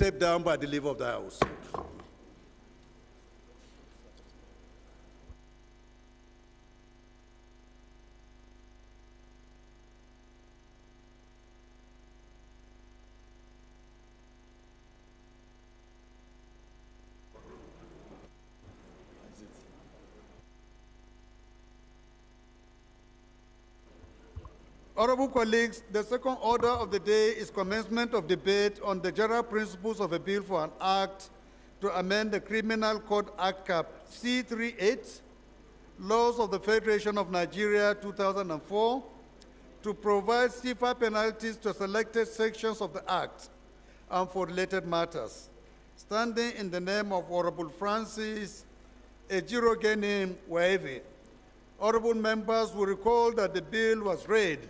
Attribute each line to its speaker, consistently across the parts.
Speaker 1: stepped down by the leave of the House. Honorable colleagues, the second order of the day is commencement of debate on the general principles of a bill for an act to amend the Criminal Code Act Cap C38, Laws of the Federation of Nigeria 2004, to provide stiffer penalties to selected sections of the Act and for related matters. Standing in the name of Honorable Francis Ejirogeni Waevi, honorable members will recall that the bill was read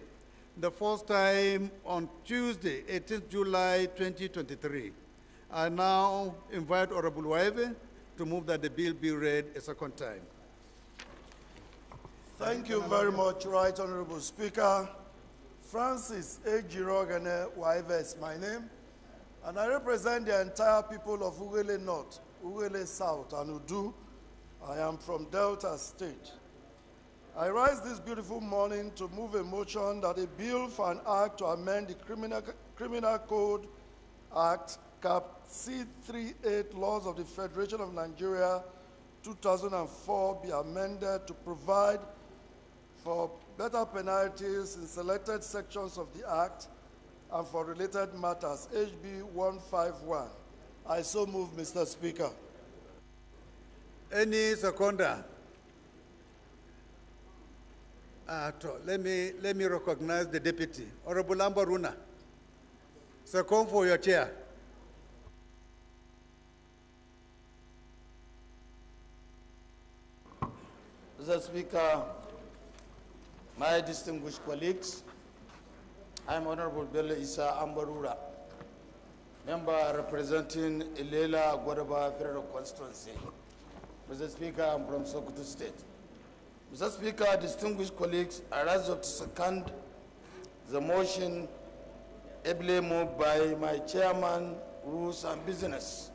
Speaker 1: the first time on Tuesday, 18th July 2023. I now invite Honorable Waevi to move that the bill be read a second time.
Speaker 2: Thank you very much, Right Honorable Speaker. Francis Ejirogene Waevi is my name, and I represent the entire people of Ughelli North, Ughelli South, and Udu. I am from Delta State. I rise this beautiful morning to move a motion that a bill for an act to amend the Criminal Code Act, Cap C38, Laws of the Federation of Nigeria 2004 be amended to provide for better penalties in selected sections of the Act and for related matters, HB 151. I so move, Mr. Speaker.
Speaker 1: Any seconder? Let me recognize the deputy. Honorable Ambaruna, second for your chair.
Speaker 3: Mr. Speaker, my distinguished colleagues, I am Honorable Bello Isa Ambarura, member representing Ilela Gwadaba Federal Constituency. Mr. Speaker, I'm from Sokoto State. Mr. Speaker, distinguished colleagues, I rise up to second the motion ably moved by my chairman, Rules and Business,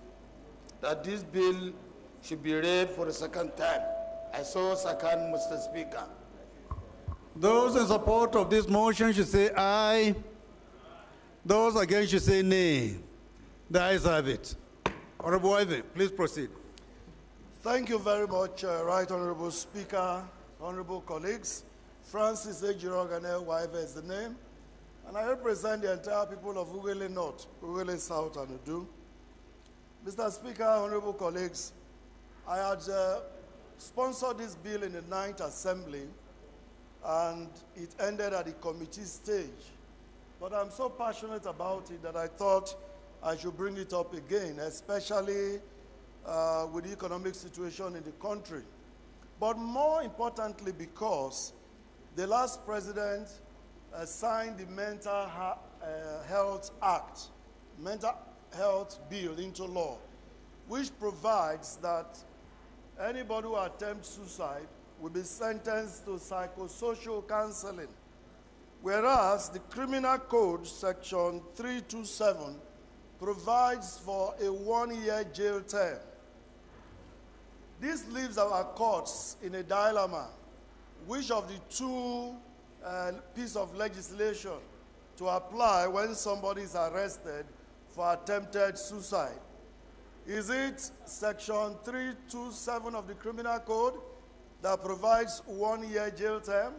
Speaker 3: that this bill should be read for a second time. I so second, Mr. Speaker.
Speaker 1: Those in support of this motion should say aye. Those against should say nay. The ayes have it. Honorable Waevi, please proceed.
Speaker 2: Thank you very much, Right Honorable Speaker, honorable colleagues. Francis Ejirogene Waevi is the name, and I represent the entire people of Ughelli North, Ughelli South, and Udu. Mr. Speaker, honorable colleagues, I had sponsored this bill in the 9th Assembly, and it ended at the committee stage. But I'm so passionate about it that I thought I should bring it up again, especially with the economic situation in the country. But more importantly, because the last president signed the Mental Health Act, Mental Health Bill into law, which provides that anybody who attempts suicide will be sentenced to psychosocial counseling, whereas the Criminal Code Section 327 provides for a 1-year jail term. This leaves our courts in a dilemma. Which of the two pieces of legislation to apply when somebody is arrested for attempted suicide? Is it Section 327 of the Criminal Code that provides 1-year jail term?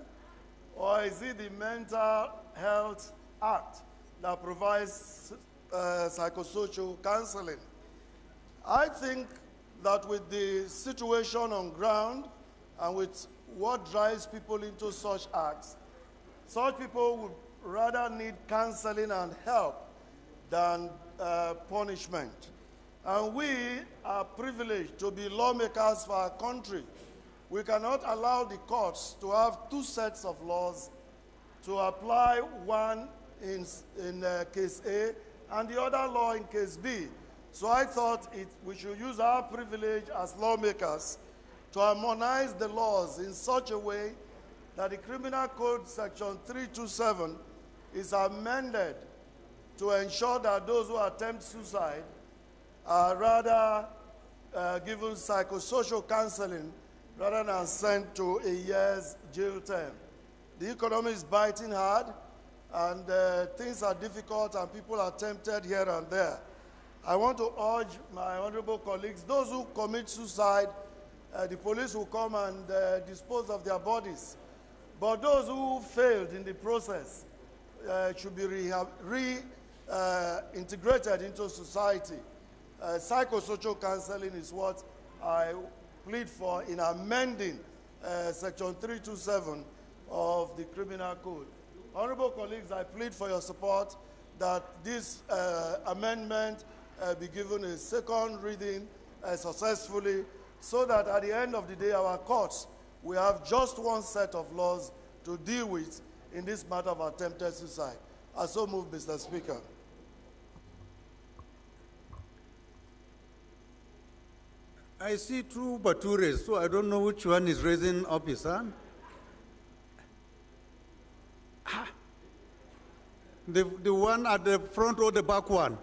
Speaker 2: Or is it the Mental Health Act that provides psychosocial counseling? I think that with the situation on ground and with what drives people into such acts, such people would rather need counseling and help than punishment. And we are privileged to be lawmakers for our country. We cannot allow the courts to have two sets of laws, to apply one in case A and the other law in case B. So I thought we should use our privilege as lawmakers to harmonize the laws in such a way that the Criminal Code Section 327 is amended to ensure that those who attempt suicide are rather given psychosocial counseling rather than sent to a year's jail term. The economy is biting hard, and things are difficult, and people are tempted here and there. I want to urge my honorable colleagues, those who commit suicide, the police will come and dispose of their bodies. But those who failed in the process should be reintegrated into society. Psychosocial counseling is what I plead for in amending Section 327 of the Criminal Code. Honorable colleagues, I plead for your support that this amendment be given a second reading successfully, so that at the end of the day, our courts will have just one set of laws to deal with in this matter of attempted suicide. I so move, Mr. Speaker.
Speaker 1: I see two Batures, so I don't know which one is raising up his hand. The one at the front or the back one?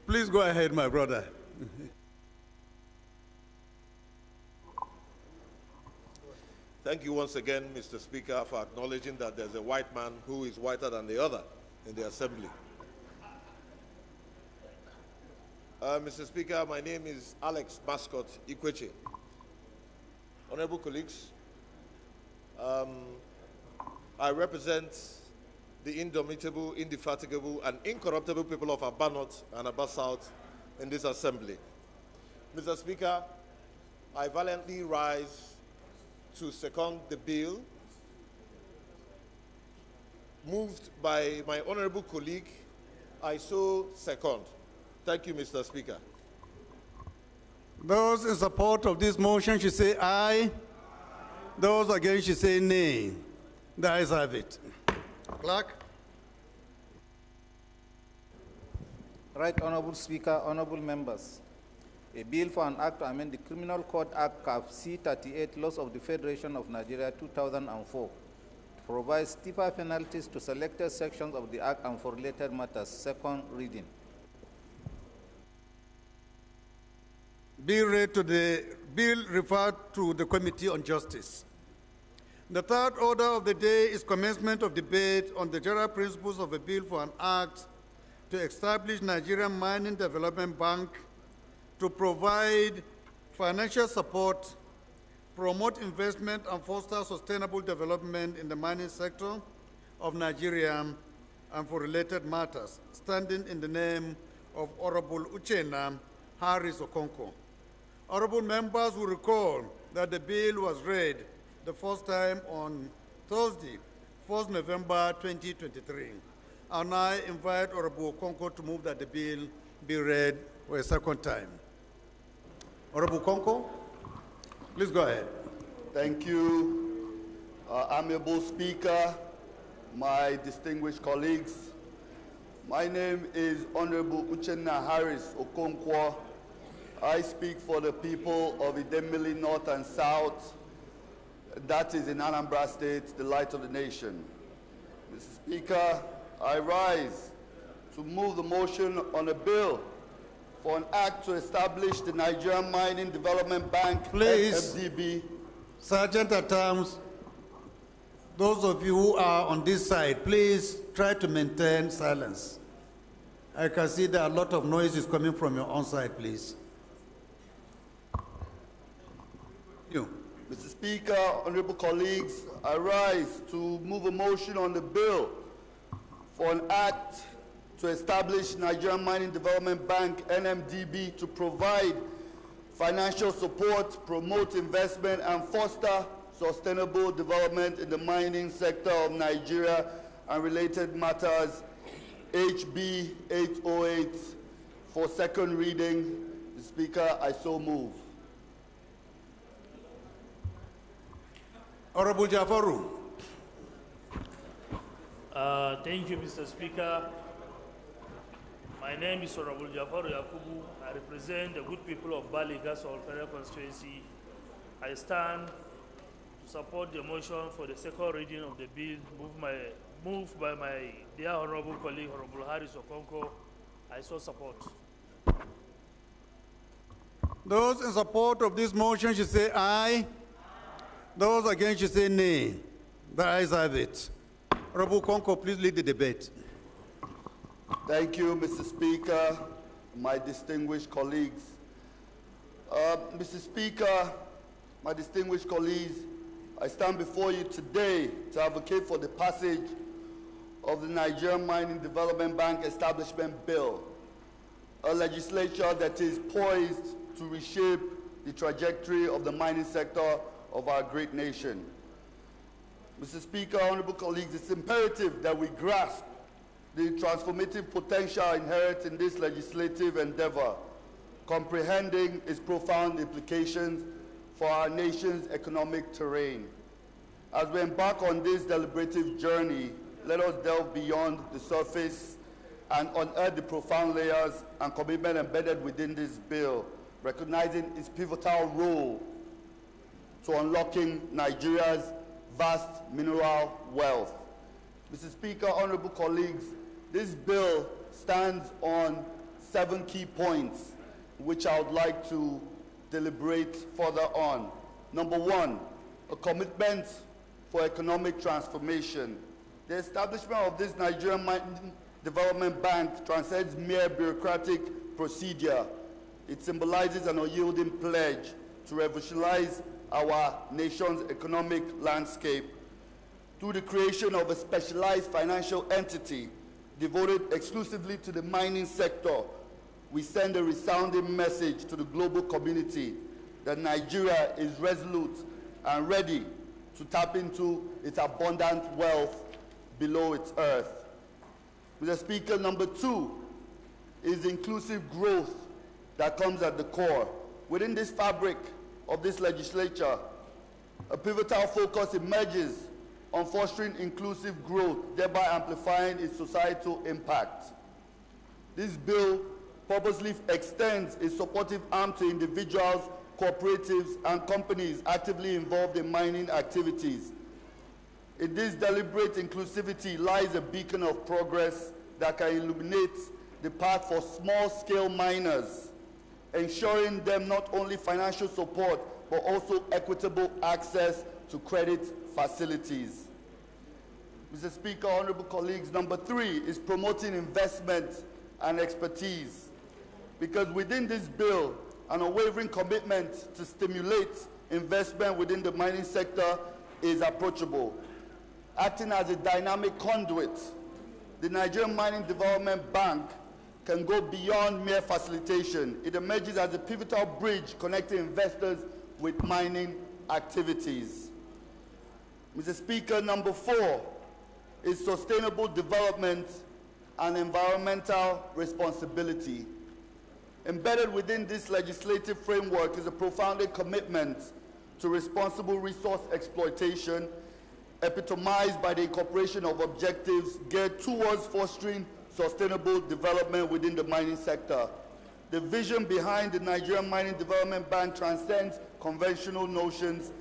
Speaker 1: Please go ahead, my brother.
Speaker 4: Thank you once again, Mr. Speaker, for acknowledging that there's a white man who is whiter than the other in the Assembly. Mr. Speaker, my name is Alex Mascot Ikweche. Honorable colleagues, I represent the indomitable, indefatigable, and incorruptible people of Aba North and Aba South in this Assembly. Mr. Speaker, I valiantly rise to second the bill moved by my honorable colleague. I so second. Thank you, Mr. Speaker.
Speaker 1: Those in support of this motion should say aye. Those against should say nay. The ayes have it. Clerk.
Speaker 5: Right Honorable Speaker, honorable members. A bill for an act to amend the Criminal Code Act Cap C-38, Laws of the Federation of Nigeria 2004, to provide stiffer penalties to selected sections of the act and for related matters. Second reading.
Speaker 1: Bill referred to the Committee on Justice. The third order of the day is commencement of debate on the general principles of a bill for an act to establish Nigerian Mining Development Bank to provide financial support, promote investment, and foster sustainable development in the mining sector of Nigeria and for related matters, standing in the name of Honorable Uchenna Harris Okonkwo. Honorable members will recall that the bill was read the first time on Thursday, 1st November 2023. And I invite Honorable Okonkwo to move that the bill be read for a second time. Honorable Okonkwo, please go ahead.
Speaker 6: Thank you, Amiable Speaker, my distinguished colleagues. My name is Honorable Uchenna Harris Okonkwo. I speak for the people of Idemili North and South. That is in Anambra State, the light of the nation. Mr. Speaker, I rise to move the motion on a bill for an act to establish the Nigerian Mining Development Bank,
Speaker 1: Please,
Speaker 6: NMDB.
Speaker 1: Sergeant at Arms, those of you who are on this side, please try to maintain silence. I can see that a lot of noise is coming from your own side, please. You.
Speaker 6: Mr. Speaker, honorable colleagues, I rise to move a motion on the bill for an act to establish Nigerian Mining Development Bank, NMDB, to provide financial support, promote investment, and foster sustainable development in the mining sector of Nigeria and related matters, HB 808, for second reading. Mr. Speaker, I so move.
Speaker 1: Honorable Jafaru.
Speaker 7: Thank you, Mr. Speaker. My name is Honorable Jafaru Yakubu. I represent the good people of Bali Gasol Federal Constituency. I stand to support the motion for the second reading of the bill moved by my dear honorable colleague, Honorable Harris Okonko, I so support.
Speaker 1: Those in support of this motion should say aye. Those against should say nay. The ayes have it. Honorable Okonko, please lead the debate.
Speaker 6: Thank you, Mr. Speaker, my distinguished colleagues. Mr. Speaker, my distinguished colleagues, I stand before you today to advocate for the passage of the Nigerian Mining Development Bank Establishment Bill, a legislature that is poised to reshape the trajectory of the mining sector of our great nation. Mr. Speaker, honorable colleagues, it's imperative that we grasp the transformative potential inherent in this legislative endeavor, comprehending its profound implications for our nation's economic terrain. As we embark on this deliberative journey, let us delve beyond the surface and unearth the profound layers and commitment embedded within this bill, recognizing its pivotal role to unlocking Nigeria's vast mineral wealth. Mr. Speaker, honorable colleagues, this bill stands on 7 key points, which I would like to deliberate further on. Number 1, a commitment for economic transformation. The establishment of this Nigerian Mining Development Bank transcends mere bureaucratic procedure. It symbolizes an unyielding pledge to revolutionize our nation's economic landscape through the creation of a specialized financial entity devoted exclusively to the mining sector. We send a resounding message to the global community that Nigeria is resolute and ready to tap into its abundant wealth below its earth. Mr. Speaker, number 2 is inclusive growth that comes at the core. Within this fabric of this legislature, a pivotal focus emerges on fostering inclusive growth, thereby amplifying its societal impact. This bill purposely extends its supportive arm to individuals, cooperatives, and companies actively involved in mining activities. In this deliberate inclusivity lies a beacon of progress that can illuminate the path for small-scale miners, ensuring them not only financial support, but also equitable access to credit facilities. Mr. Speaker, honorable colleagues, number 3 is promoting investment and expertise. Because within this bill, an unwavering commitment to stimulate investment within the mining sector is approachable. Acting as a dynamic conduit, the Nigerian Mining Development Bank can go beyond mere facilitation. It emerges as a pivotal bridge connecting investors with mining activities. Mr. Speaker, number 4 is sustainable development and environmental responsibility. Embedded within this legislative framework is a profound commitment to responsible resource exploitation, epitomized by the incorporation of objectives geared towards fostering sustainable development within the mining sector. The vision behind the Nigerian Mining Development Bank transcends conventional notions,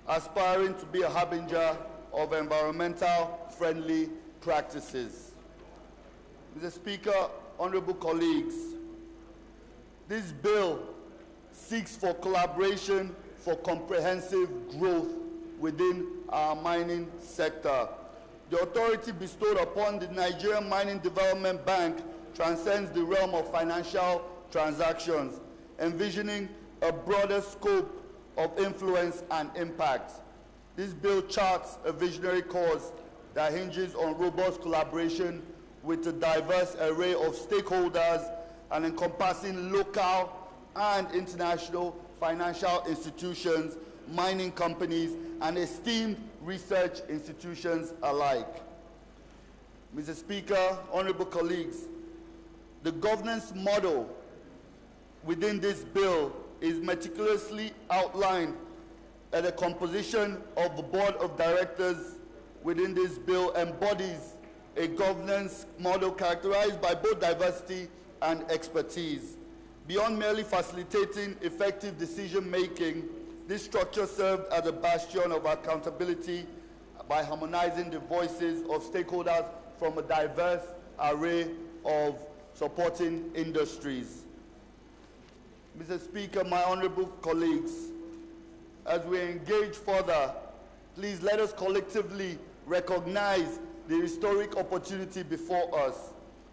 Speaker 6: aspiring to be a harbinger of environmental friendly practices. Mr. Speaker, honorable colleagues, this bill seeks for collaboration for comprehensive growth within our mining sector. The authority bestowed upon the Nigerian Mining Development Bank transcends the realm of financial transactions, envisioning a broader scope of influence and impact. This bill charts a visionary course that hinges on robust collaboration with a diverse array of stakeholders and encompassing local and international financial institutions, mining companies, and esteemed research institutions alike. Mr. Speaker, honorable colleagues, the governance model within this bill is meticulously outlined, and the composition of the board of directors within this bill embodies a governance model characterized by both diversity and expertise. Beyond merely facilitating effective decision-making, this structure served as a bastion of accountability by harmonizing the voices of stakeholders from a diverse array of supporting industries. Mr. Speaker, my honorable colleagues, as we engage further, please let us collectively recognize the historic opportunity before us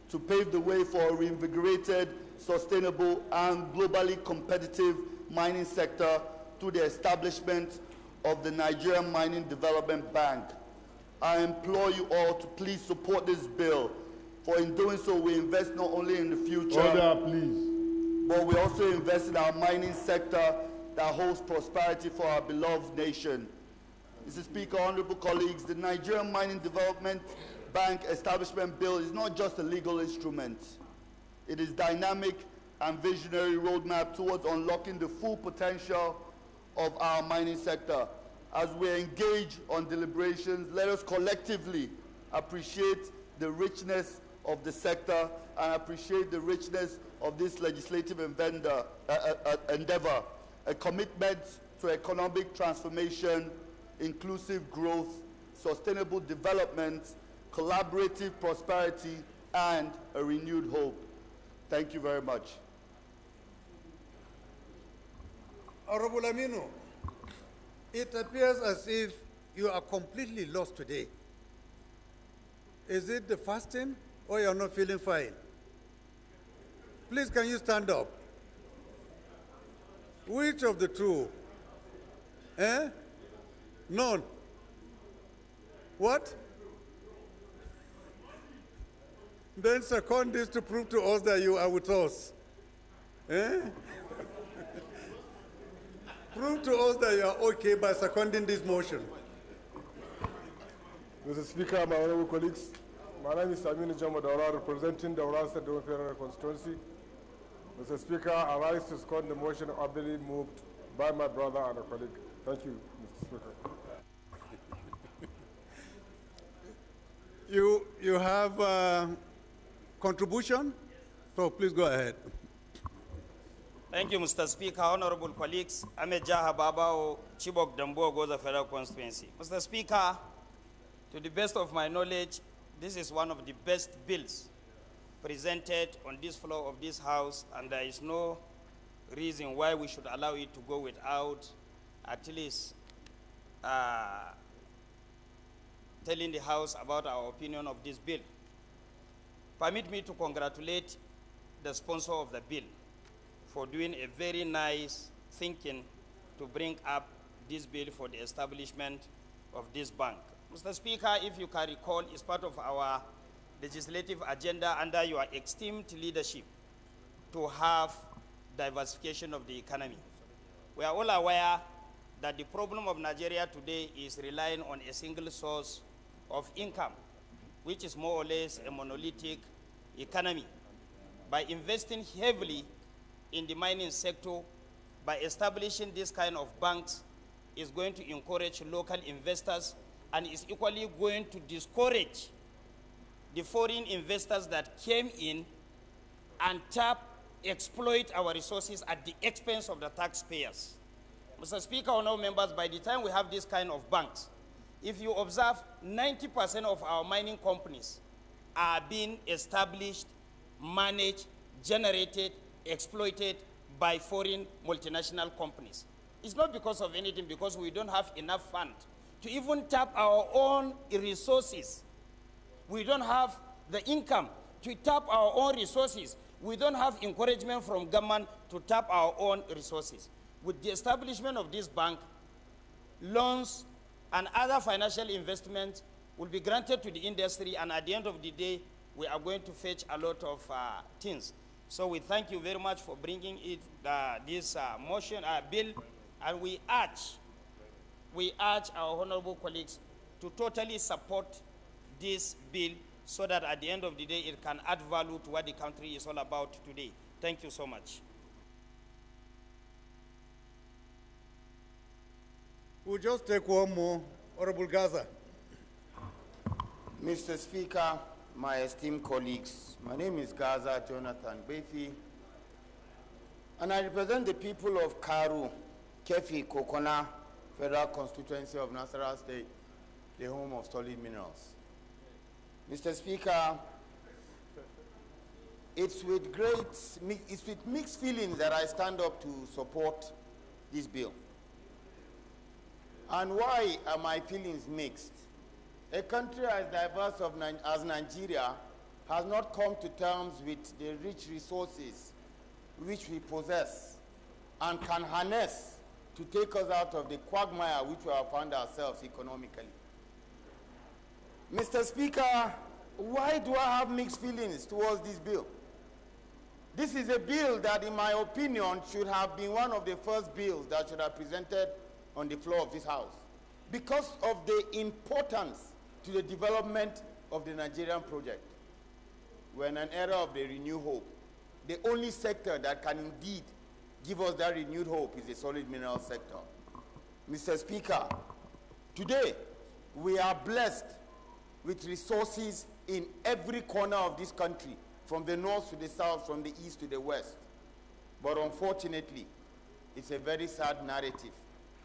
Speaker 6: to pave the way for a reinvigorated, sustainable, and globally competitive mining sector through the establishment of the Nigerian Mining Development Bank. I implore you all to please support this bill, for in doing so we invest not only in the future,
Speaker 8: order, please,
Speaker 6: but we also invest in our mining sector that holds prosperity for our beloved nation. Mr. Speaker, honorable colleagues, the Nigerian Mining Development Bank Establishment Bill is not just a legal instrument. It is a dynamic and visionary roadmap towards unlocking the full potential of our mining sector. As we engage on deliberations, let us collectively appreciate the richness of the sector and appreciate the richness of this legislative endeavor, a commitment to economic transformation, inclusive growth, sustainable development, collaborative prosperity, and a renewed hope. Thank you very much.
Speaker 1: Honorable Aminu, it appears as if you are completely lost today. Is it the fasting or you're not feeling fine? Please, can you stand up? Which of the two? Eh? None. What? Then second this to prove to us that you are with us. Eh? Prove to us that you are okay by seconding this motion.
Speaker 8: Mr. Speaker, my honorable colleagues, my name is Aminu Jamo Daura, representing the Daura State Federal Constituency. Mr. Speaker, I rise to second the motion ably moved by my brother and a colleague. Thank you, Mr. Speaker.
Speaker 1: You have a contribution? So please go ahead.
Speaker 9: Thank you, Mr. Speaker. Honorable colleagues, I'm Jaha Babao, Chibok Dambo, Goza Federal Constituency. Mr. Speaker, to the best of my knowledge, this is one of the best bills presented on this floor of this House, and there is no reason why we should allow it to go without at least telling the House about our opinion of this bill. Permit me to congratulate the sponsor of the bill for doing a very nice thinking to bring up this bill for the establishment of this bank. Mr. Speaker, if you can recall, it's part of our legislative agenda under your esteemed leadership to have diversification of the economy. We are all aware that the problem of Nigeria today is relying on a single source of income, which is more or less a monolithic economy. By investing heavily in the mining sector, by establishing this kind of banks, is going to encourage local investors and is equally going to discourage the foreign investors that came in and exploit our resources at the expense of the taxpayers. Mr. Speaker, honorable members, by the time we have this kind of banks, if you observe, 90% of our mining companies are being established, managed, generated, exploited by foreign multinational companies. It's not because of anything, because we don't have enough fund to even tap our own resources. We don't have the income to tap our own resources. We don't have encouragement from government to tap our own resources. With the establishment of this bank, loans and other financial investments will be granted to the industry, and at the end of the day, we are going to fetch a lot of things. So we thank you very much for bringing it, this bill, and we urge our honorable colleagues to totally support this bill so that at the end of the day, it can add value to what the country is all about today. Thank you so much.
Speaker 1: We'll just take one more. Honorable Gaza.
Speaker 10: Mr. Speaker, my esteemed colleagues, my name is Gaza Jonathan Bethi, and I represent the people of Karu, Kefi, Kokona, Federal Constituency of Nasarawa State. the home of solid minerals. Mr. Speaker, it's with mixed feelings that I stand up to support this bill. And why are my feelings mixed? A country as diverse as Nigeria has not come to terms with the rich resources which we possess and can harness to take us out of the quagmire which we have found ourselves economically. Mr. Speaker, why do I have mixed feelings towards this bill? This is a bill that, in my opinion, should have been one of the first bills that should have presented on the floor of this House because of the importance to the development of the Nigerian project. We're in an era of the renewed hope. The only sector that can indeed give us that renewed hope is the solid mineral sector. Mr. Speaker, today we are blessed with resources in every corner of this country, from the north to the south, from the east to the west. But unfortunately, it's a very sad narrative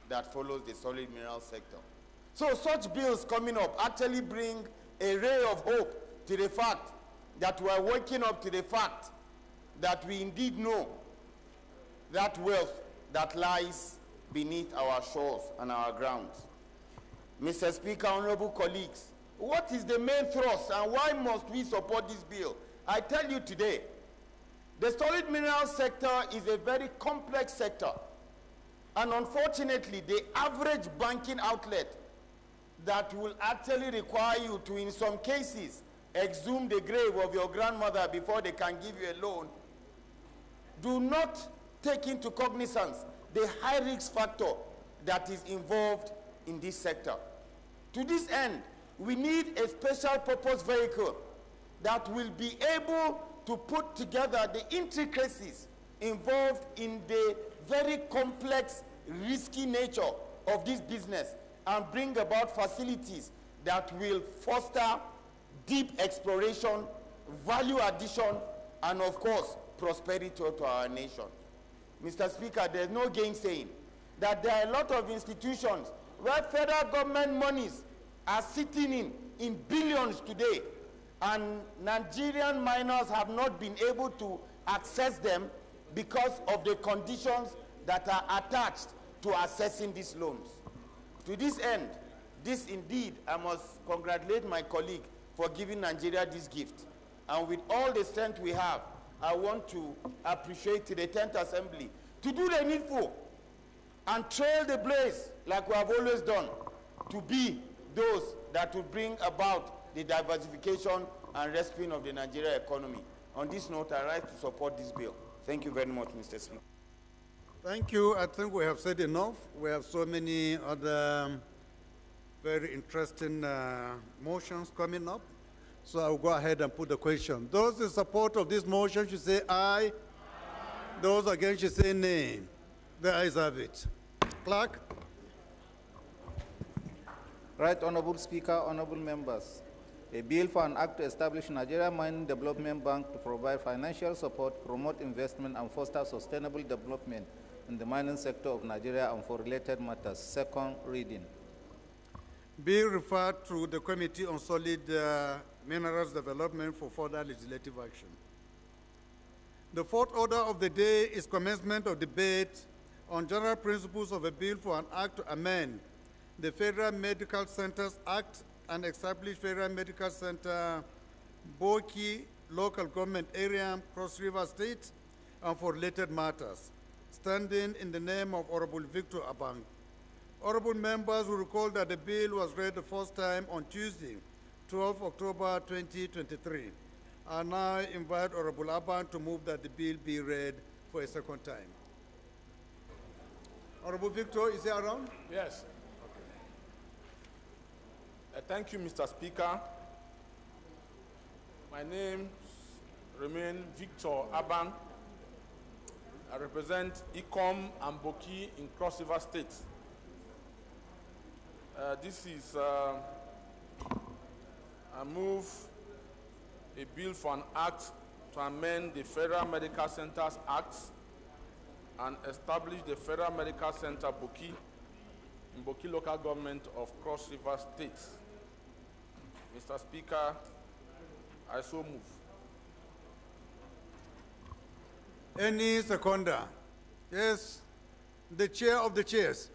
Speaker 10: that follows the solid mineral sector. So such bills coming up actually bring a ray of hope to the fact that we are waking up to the fact that we indeed know that wealth that lies beneath our shores and our grounds. Mr. Speaker, honorable colleagues, what is the main thrust and why must we support this bill? I tell you today, the solid mineral sector is a very complex sector. And unfortunately, the average banking outlet that will actually require you to, in some cases, exhume the grave of your grandmother before they can give you a loan, do not take into cognizance the high risk factor that is involved in this sector. To this end, we need a special purpose vehicle that will be able to put together the intricacies involved in the very complex, risky nature of this business and bring about facilities that will foster deep exploration, value addition, and of course, prosperity to our nation. Mr. Speaker, there's no gainsaying that there are a lot of institutions where federal government monies are sitting in billions today, and Nigerian miners have not been able to access them because of the conditions that are attached to accessing these loans. To this end, this indeed, I must congratulate my colleague for giving Nigeria this gift. And with all the strength we have, I want to appreciate the 10th Assembly to do the needful and trail the blaze like we have always done, to be those that will bring about the diversification and rescuing of the Nigerian economy. On this note, I rise to support this bill. Thank you very much, Mr. Speaker.
Speaker 1: Thank you. I think we have said enough. We have so many other very interesting motions coming up. So I'll go ahead and put the question. Those in support of this motion should say aye. Aye. Those against should say nay. The ayes have it. Clerk.
Speaker 5: Right Honorable Speaker, honorable members. A bill for an act to establish Nigeria Mining Development Bank to provide financial support, promote investment, and foster sustainable development in the mining sector of Nigeria and for related matters. Second reading.
Speaker 1: Bill referred to the Committee on Solid Minerals Development for further legislative action. The fourth order of the day is commencement of debate on general principles of a bill for an act to amend the Federal Medical Centers Act and establish Federal Medical Center, Boki, local government area, Cross River State, and for related matters, standing in the name of Honorable Victor Abang. Honorable members will recall that the bill was read the first time on Tuesday, 12 October 2023. I now invite Honorable Abang to move that the bill be read for a second time. Honorable Victor, is he around?
Speaker 11: Yes. Thank you, Mr. Speaker. My name remains Victor Abang. I represent Ikom and Boki in Cross River State. This is I move a bill for an act to amend the Federal Medical Centers Act and establish the Federal Medical Center Boki in Boki local government of Cross River State. Mr. Speaker, I so move.
Speaker 1: Any seconder? Yes, the chair of the chairs.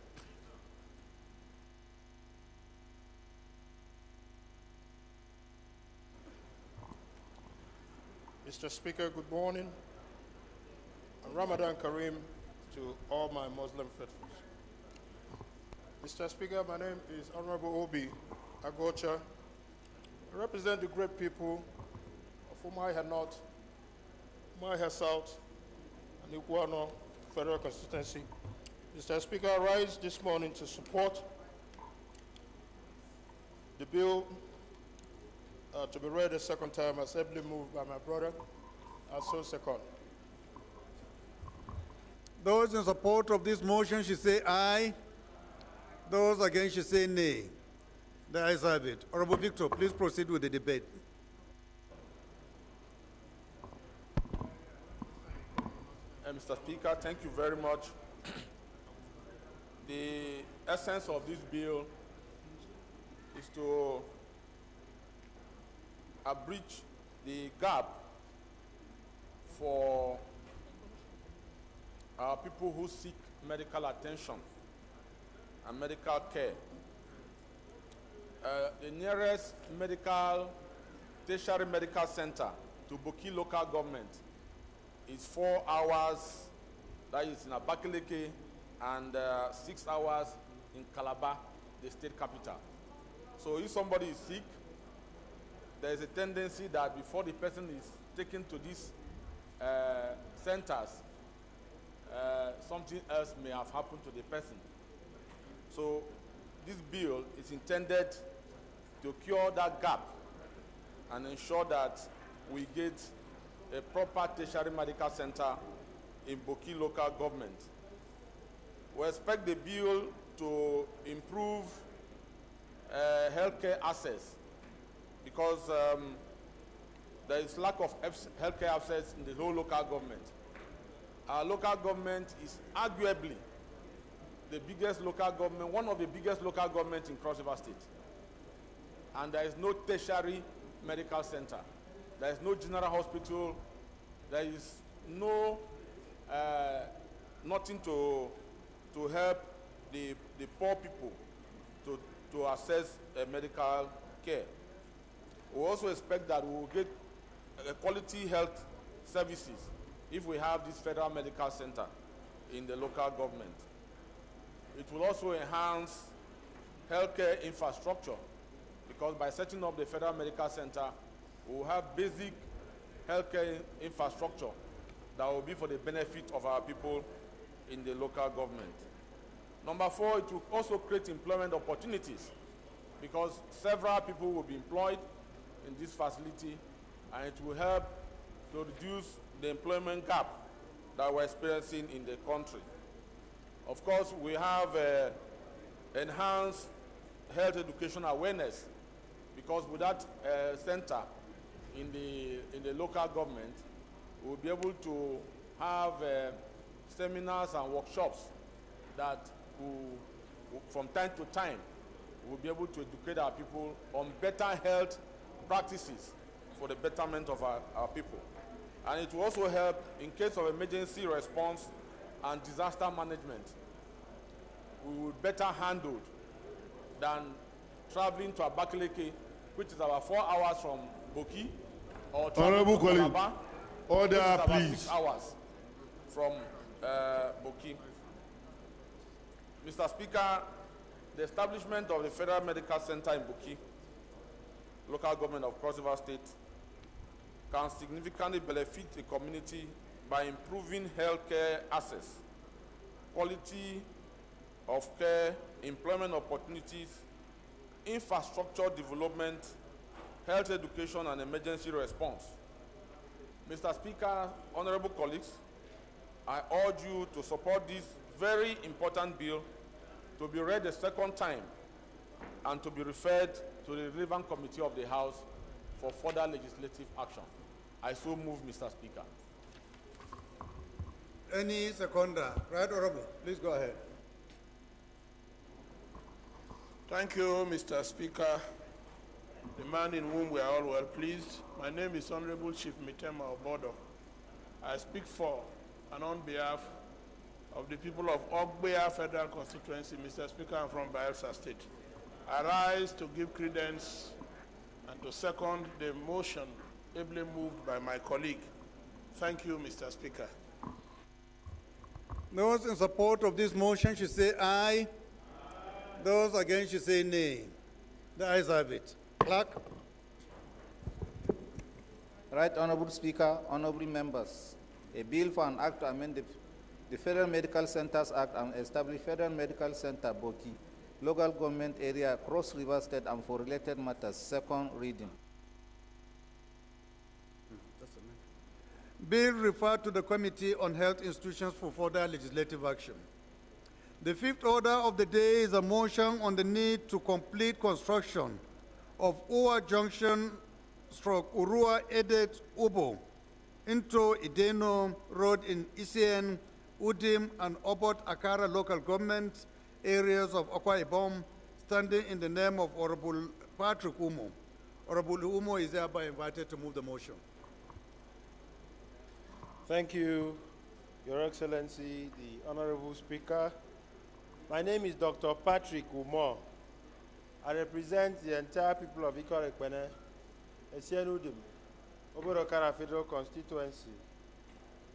Speaker 12: Mr. Speaker, good morning. And Ramadan Kareem to all my Muslim faithfuls. Mr. Speaker, my name is Honorable Obi Agocha. I represent the great people of Umuahia North, Umuahia South, and Iguano Federal Constituency. Mr. Speaker, I rise this morning to support the bill to be read a second time, as ably moved by my brother. I so second.
Speaker 1: Those in support of this motion should say aye. Those against should say nay. The ayes have it. Honorable Victor, please proceed with the debate.
Speaker 11: Mr. Speaker, thank you very much. The essence of this bill is to bridge the gap for people who seek medical attention and medical care. The nearest tertiary medical center to Boki local government is 4 hours, that is in Abakaliki, and 6 hours in Calabar, the state capital. So if somebody is sick, there is a tendency that before the person is taken to these centers, something else may have happened to the person. So this bill is intended to cure that gap and ensure that we get a proper tertiary medical center in Boki local government. We expect the bill to improve healthcare access, because there is lack of healthcare access in the whole local government. Our local government is arguably the biggest local government, one of the biggest local governments in Cross River State. And there is no tertiary medical center. There is no general hospital. There is no nothing to help the poor people to access medical care. We also expect that we will get quality health services if we have this federal medical center in the local government. It will also enhance healthcare infrastructure, because by setting up the federal medical center, we will have basic healthcare infrastructure that will be for the benefit of our people in the local government. Number 4, it will also create employment opportunities, because several people will be employed in this facility, and it will help to reduce the employment gap that we're experiencing in the country. Of course, we have enhanced health education awareness, because with that center in the local government, we'll be able to have seminars and workshops that from time to time, we'll be able to educate our people on better health practices for the betterment of our people. And it will also help in case of emergency response and disaster management. We will better handle than traveling to Abakaliki, which is about 4 hours from Boki, or traveling to Calabar, which is about 6 hours from Boki. Mr. Speaker, the establishment of the Federal Medical Center in Boki, local government of Cross River State, can significantly benefit the community by improving healthcare access, quality of care, employment opportunities, infrastructure development, health education, and emergency response. Mr. Speaker, honorable colleagues, I urge you to support this very important bill to be read a second time and to be referred to the relevant committee of the House for further legislative action. I so move, Mr. Speaker.
Speaker 1: Any seconder? Right, Honorable. Please go ahead.
Speaker 12: Thank you, Mr. Speaker.
Speaker 11: the man in whom we are all well pleased. My name is Honorable Chief Mitema Obodo. I speak for and on behalf of the people of Ogbea Federal Constituency. Mr. Speaker, I'm from Bayelsa State. I rise to give credence and to second the motion ably moved by my colleague. Thank you, Mr. Speaker.
Speaker 1: Those in support of this motion should say aye. Those against should say nay. The ayes have it. Clerk.
Speaker 5: Right Honorable Speaker, honorable members, a bill for an act to amend the Federal Medical Centers Act and establish Federal Medical Center Boki, local government area, Cross River State, and for related matters, second reading.
Speaker 1: Bill referred to the Committee on Health Institutions for further legislative action. The fifth order of the day is a motion on the need to complete construction of Ua Junction / Urua Edet Ubo into Ideno Road in Isien, Udim, and Obot Akara local government areas of Akwa Ibom, standing in the name of Honorable Patrick Umo. Honorable Umo is thereby invited to move the motion.
Speaker 13: Thank you, Your Excellency, the Honorable Speaker. My name is Dr. Patrick Umo. I represent the entire people of Ikorekwene, Esienudim, Oborokara Federal Constituency.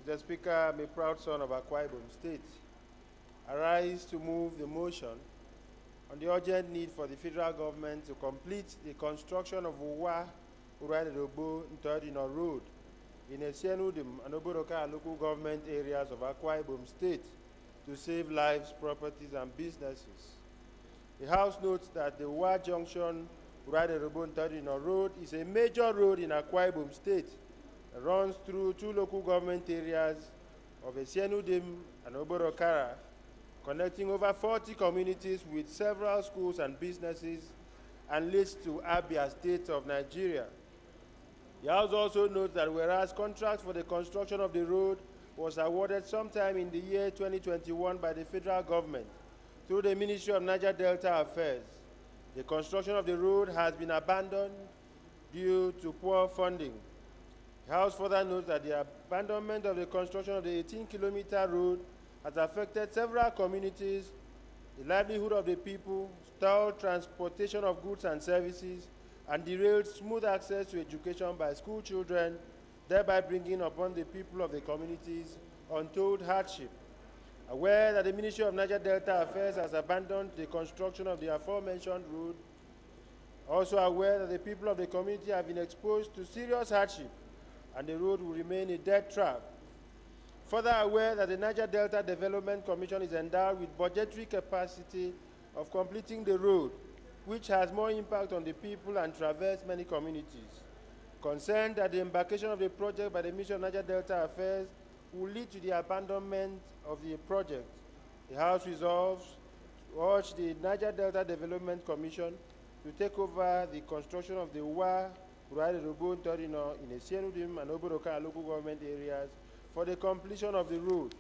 Speaker 13: Mr. Speaker, I'm a proud son of Akwa Ibom State. I rise to move the motion on the urgent need for the federal government to complete the construction of Uwa Uraderobo Ntodino Road in Esienudim and Oborokara local government areas of Akwa Ibom State to save lives, properties, and businesses. The House notes that the Uwa Junction Uraderobo Ntodino Road is a major road in Akwa Ibom State that runs through two local government areas of Esienudim and Oborokara, connecting over 40 communities with several schools and businesses, and leads to Abia State of Nigeria. The House also notes that whereas contracts for the construction of the road was awarded sometime in the year 2021 by the federal government through the Ministry of Niger Delta Affairs, the construction of the road has been abandoned due to poor funding. The House further notes that the abandonment of the construction of the 18-kilometer road has affected several communities, the livelihood of the people, stalled transportation of goods and services, and derailed smooth access to education by school children, thereby bringing upon the people of the communities untold hardship. Aware that the Ministry of Niger Delta Affairs has abandoned the construction of the aforementioned road, also aware that the people of the community have been exposed to serious hardship and the road will remain a death trap. Further aware that the Niger Delta Development Commission is endowed with budgetary capacity of completing the road, which has more impact on the people and traversed many communities. Concerned that the embarkation of the project by the Ministry of Niger Delta Affairs will lead to the abandonment of the project, the House resolves to urge the Niger Delta Development Commission to take over the construction of the Uwa Uraderobo Ntodino in Esienudim and Oborokara local government areas for the completion of the road,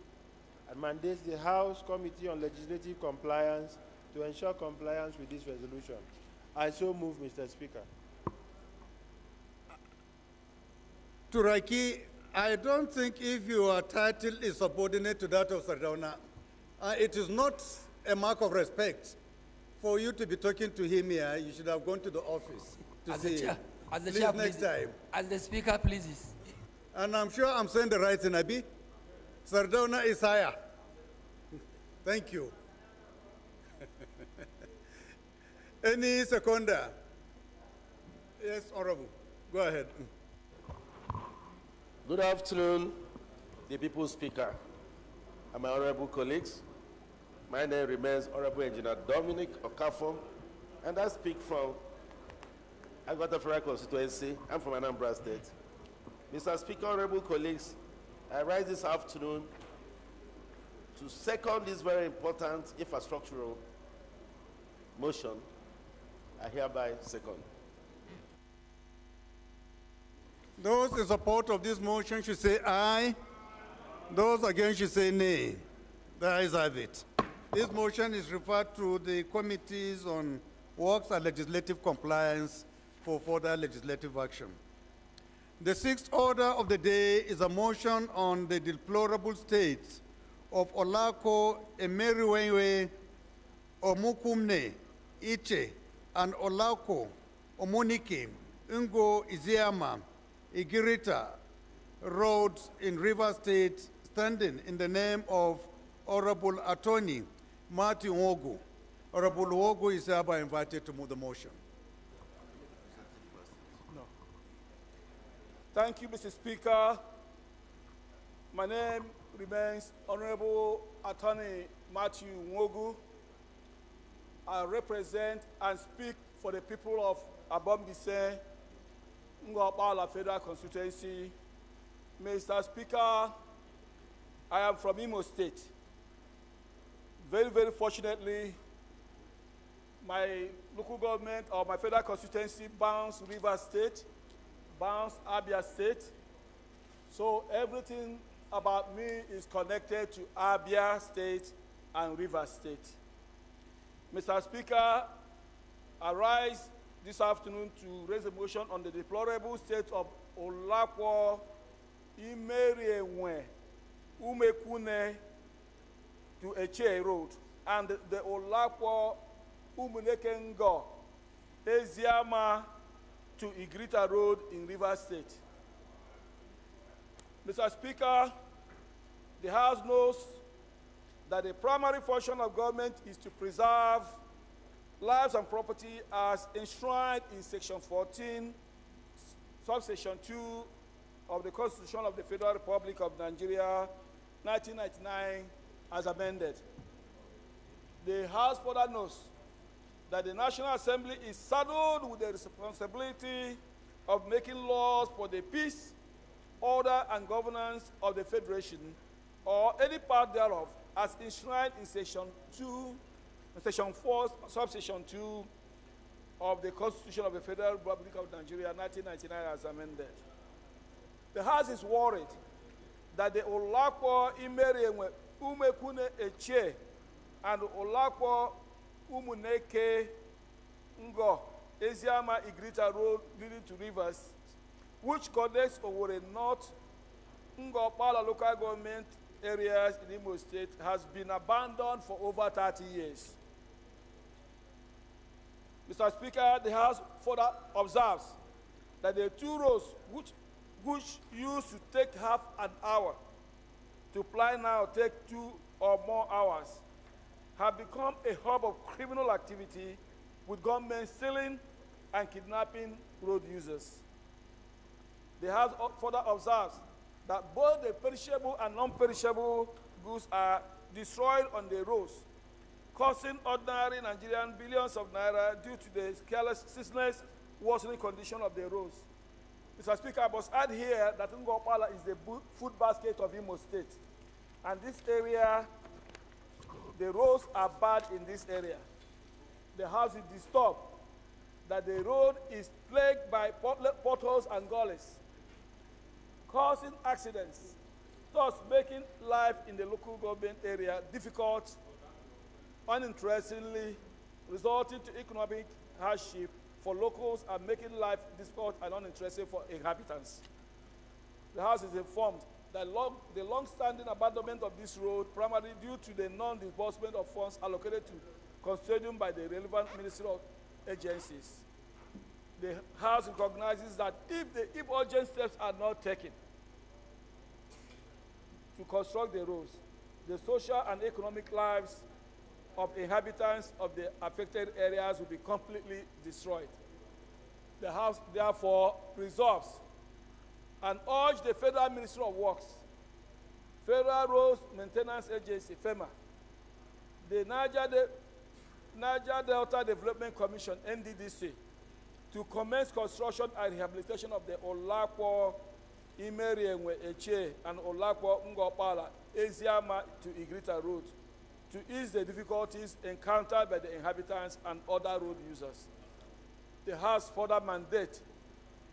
Speaker 13: and mandates the House Committee on Legislative Compliance to ensure compliance with this resolution. I so move, Mr. Speaker.
Speaker 1: Turaki, I don't think if your title is subordinate to that of Sardauna, it is not a mark of respect for you to be talking to him here. You should have gone to the office to see him.
Speaker 14: As the
Speaker 1: Please,
Speaker 14: chair,
Speaker 1: next time.
Speaker 14: As the Speaker pleases.
Speaker 1: And I'm sure I'm saying the right thing, Abi. Sardauna is higher. Thank you. Any seconder? Yes, Honorable. Go ahead.
Speaker 15: Good afternoon, the People's Speaker and my honorable colleagues. My name remains Honorable Engineer Dominic Okafo, and I speak from Agota Federal Constituency. I'm from Anambra State. Mr. Speaker, honorable colleagues, I rise this afternoon to second this very important infrastructural motion. I hereby second.
Speaker 1: Those in support of this motion should say aye. Those against should say nay. The ayes have it. This motion is referred to the Committees on Works and Legislative Compliance for further legislative action. The sixth order of the day is a motion on the deplorable state of Olako Emeriwewe Omukumne Iche and Olako Omunike Ngo Iziama Igirita roads in River State, standing in the name of Honorable Attorney Martin Wogu. Honorable Wogu is hereby invited to move the motion.
Speaker 14: Thank you, Mr. Speaker. My name remains Honorable Attorney Matthew Nwogu. I represent and speak for the people of Abombise, Ngopala Federal Constituency. Mr. Speaker, I am from Imo State. Very, very fortunately, my local government or my federal constituency bounds River State, bounds Abia State. So everything about me is connected to Abia State and River State. Mr. Speaker, I rise this afternoon to raise a motion on the deplorable state of Olakwo Imerienwe Umekune to Eche Road and the Olakwo Umunekengo Eziama to Igrita Road in River State. Mr. Speaker, the House knows that the primary function of government is to preserve lives and property as enshrined in Section 14, subsection 2 of the Constitution of the Federal Republic of Nigeria, 1999, as amended. The House further knows that the National Assembly is saddled with the responsibility of making laws for the peace, order, and governance of the Federation, or any part thereof, as enshrined in Section 4, subsection 2 of the Constitution of the Federal Republic of Nigeria, 1999, as amended. The House is worried that the Olakwo Imerienwe Umekune Eche and Olakwo Umuneke Ngo Eziama Igrita Road leading to Rivers, which connects Owerri North, Ngopala local government areas in Imo State, has been abandoned for over 30 years. Mr. Speaker, the House further observes that the two roads which used to take half an hour to ply now take 2 or more hours have become a hub of criminal activity, with gunmen stealing and kidnapping road users. The House further observes that both the perishable and non-perishable goods are destroyed on the roads, costing ordinary Nigerian billions of naira due to the carelessness, worsening condition of the roads. Mr. Speaker, I must add here that Ngopala is the food basket of Imo State. And this area, the roads are bad in this area. The House is disturbed that the road is plagued by potholes and gullies, causing accidents, thus making life in the local government area difficult, uninterestingly resulting to economic hardship for locals and making life difficult and uninteresting for inhabitants. The House is informed that the long-standing abandonment of this road, primarily due to the non-disbursement of funds allocated to custodian by the relevant ministerial agencies. The House recognizes that if urgent steps are not taken to construct the roads, the social and economic lives of inhabitants of the affected areas will be completely destroyed. The House therefore resolves and urges the Federal Ministry of Works, Federal Roads Maintenance Agency, FEMA, the Niger Delta Development Commission, NDDC, to commence construction and rehabilitation of the Olakwo Imerienwe Eche and Olakwo Ngopala Eziama to Igrita Road, to ease the difficulties encountered by the inhabitants and other road users. The House further mandate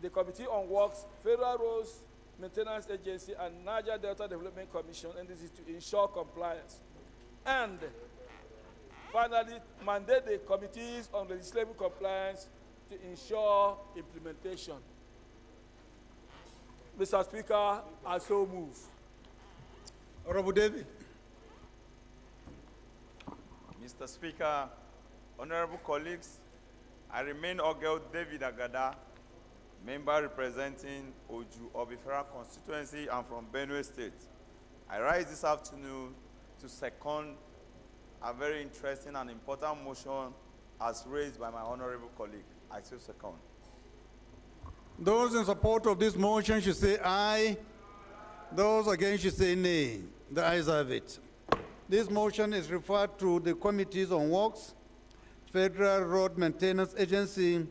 Speaker 14: the Committee on Works, Federal Roads Maintenance Agency, and Niger Delta Development Commission, and this is to ensure compliance. And finally, mandate the Committees on Legislative Compliance to to ensure implementation. Mr. Speaker, I so move.
Speaker 1: Honorable David.
Speaker 16: Mr. Speaker, honorable colleagues, I remain Ogel David Agada, member representing Oju Obifera constituency and from Benue State. I rise this afternoon to second a very interesting and important motion as raised by my honorable colleague. I so second.
Speaker 1: Those in support of this motion should say aye. Those against should say nay. The ayes have it. This motion is referred to the Committees on Works, Federal Road Maintenance Agency,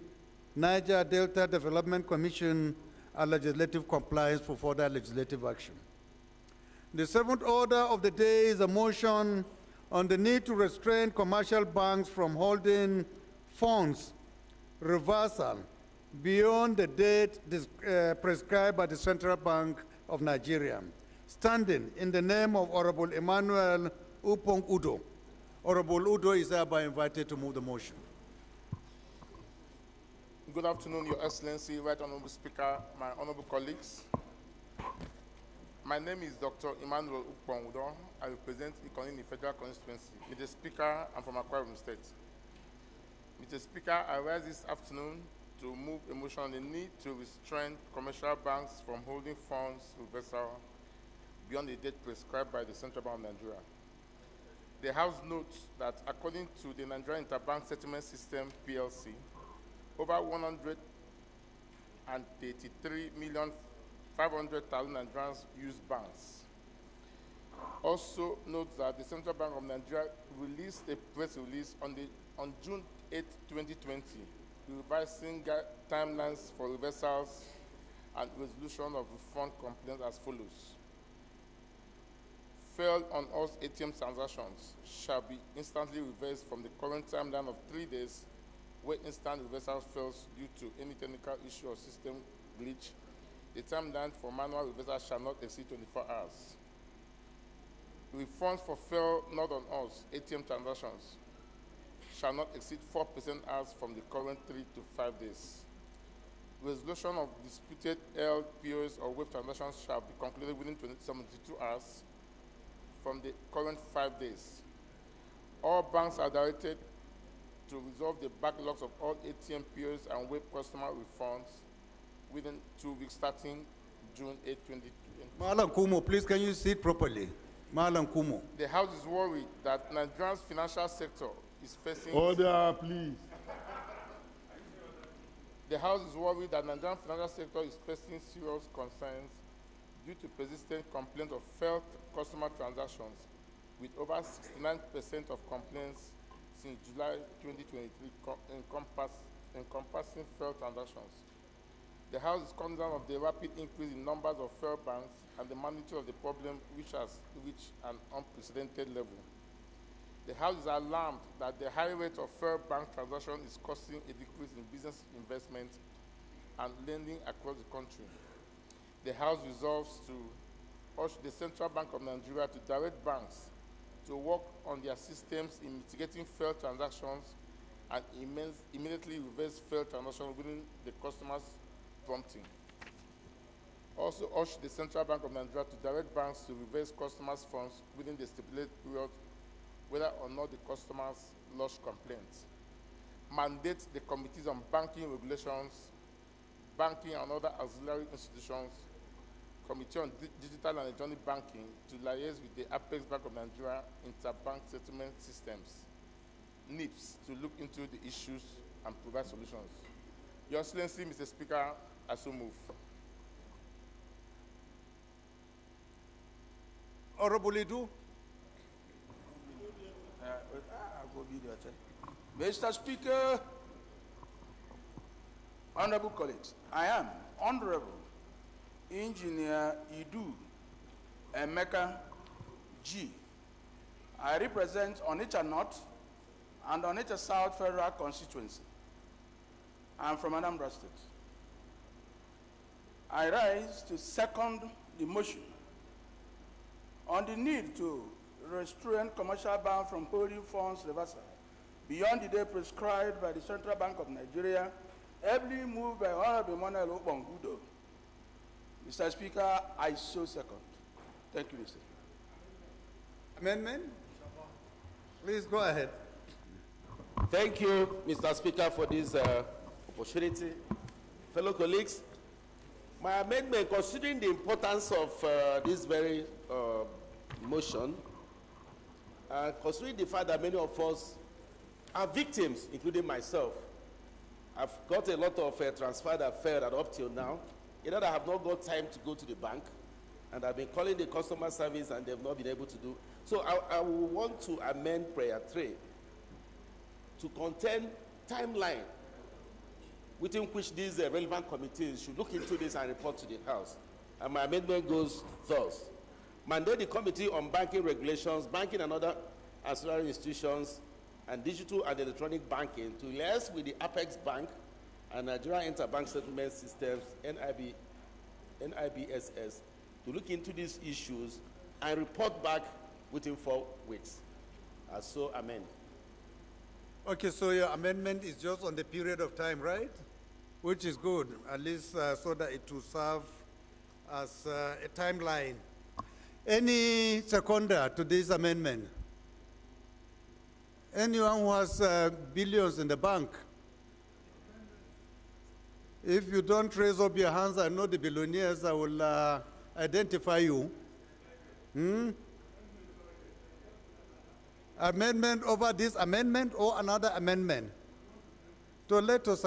Speaker 1: Niger Delta Development Commission, and Legislative Compliance for further legislative action. The seventh order of the day is a motion on the need to restrain commercial banks from holding funds reversal beyond the date prescribed by the Central Bank of Nigeria, standing in the name of Honorable Emmanuel Upong Udo. Honorable Udo is hereby invited to move the motion.
Speaker 12: Good afternoon, Your Excellency, Right Honorable Speaker, my honorable colleagues. My name is Dr. Emmanuel Upong Udo. I represent Ikonini Federal Constituency. Mr. Speaker, I'm from Akwa Ibom State. Mr. Speaker, I rise this afternoon to move a motion on the need to restrain commercial banks from holding funds reversal beyond the date prescribed by the Central Bank of Nigeria. The House notes that according to the Nigerian Interbank Settlement System, PLC, over 183,500,000 Nigerians use banks. Also note that the Central Bank of Nigeria released a press release on June 8, 2020, revising timelines for reversals and resolution of refund complaints as follows. Failed on all ATM transactions shall be instantly reversed from the current timeline of 3 days, where instant reversal fails due to any technical issue or system glitch. The timeline for manual reversal shall not exceed 24 hours. Refunds for failed not on us ATM transactions shall not exceed 4% hours from the current 3 to 5 days. Resolution of disputed LPOs or web transactions shall be concluded within 72 hours from the current 5 days. All banks are directed to resolve the backlogs of all ATM POs and web customer refunds within 2 weeks starting June 8, 2020.
Speaker 1: Malam Kumo, please can you sit properly? Malam Kumo.
Speaker 12: The House is worried that Nigeria's financial sector is facing...
Speaker 6: Order, please.
Speaker 12: The House is worried that Nigerian financial sector is facing serious concerns due to persistent complaints of failed customer transactions, with over 69% of complaints since July 2023 encompassing failed transactions. The House is concerned of the rapid increase in numbers of failed banks and the magnitude of the problem, which has reached an unprecedented level. The House is alarmed that the high rate of failed bank transactions is causing a decrease in business investment and lending across the country. The House resolves to urge the Central Bank of Nigeria to direct banks to work on their systems in mitigating failed transactions and immediately reverse failed transactions within the customer's prompting. Also urge the Central Bank of Nigeria to direct banks to reverse customers' funds within the stipulated period, whether or not the customers lodge complaints. Mandate the Committees on Banking Regulations, Banking and other auxiliary institutions, Committee on Digital and Electronic Banking to liaise with the Apex Bank of Nigeria Interbank Settlement Systems, NIPS, to look into the issues and provide solutions. Your Excellency, Mr. Speaker, I so move.
Speaker 1: Honorable Idu.
Speaker 17: Mr. Speaker, honorable colleagues, I am Honorable Engineer Idu Emeka G. I represent Onitsha North and Onitsha South Federal Constituency. I'm from Anambra State. I rise to second the motion on the need to restrain commercial banks from holding funds reversal beyond the day prescribed by the Central Bank of Nigeria Ably moved by Honorable Emmanuel Obongudo. Mr. Speaker, I so second. Thank you, Mr. Speaker.
Speaker 1: Amendment? Please go ahead.
Speaker 15: Thank you, Mr. Speaker, for this opportunity. Fellow colleagues, my amendment, considering the importance of this very motion, considering the fact that many of us are victims, including myself, I've got a lot of transfer that failed up till now. I have not got time to go to the bank, and I've been calling the customer service, and they've not been able to do. So I will want to amend prayer 3 to contain timeline within which these relevant committees should look into this and report to the House. And my amendment goes thus: mandate the Committee on Banking Regulations, Banking and Other Ancillary Institutions, and Digital and Electronic Banking to liaise with the Apex Bank and Nigeria Interbank Settlement Systems, NIBSS, to look into these issues and report back within 4 weeks. As so amend.
Speaker 1: Okay, so your amendment is just on the period of time, right? Which is good, at least so that it will serve as a timeline. Any seconder to this amendment? Anyone who has billions in the bank? If you don't raise up your hands, I know the billionaires, I will identify you. Amendment over this amendment or another amendment? So let us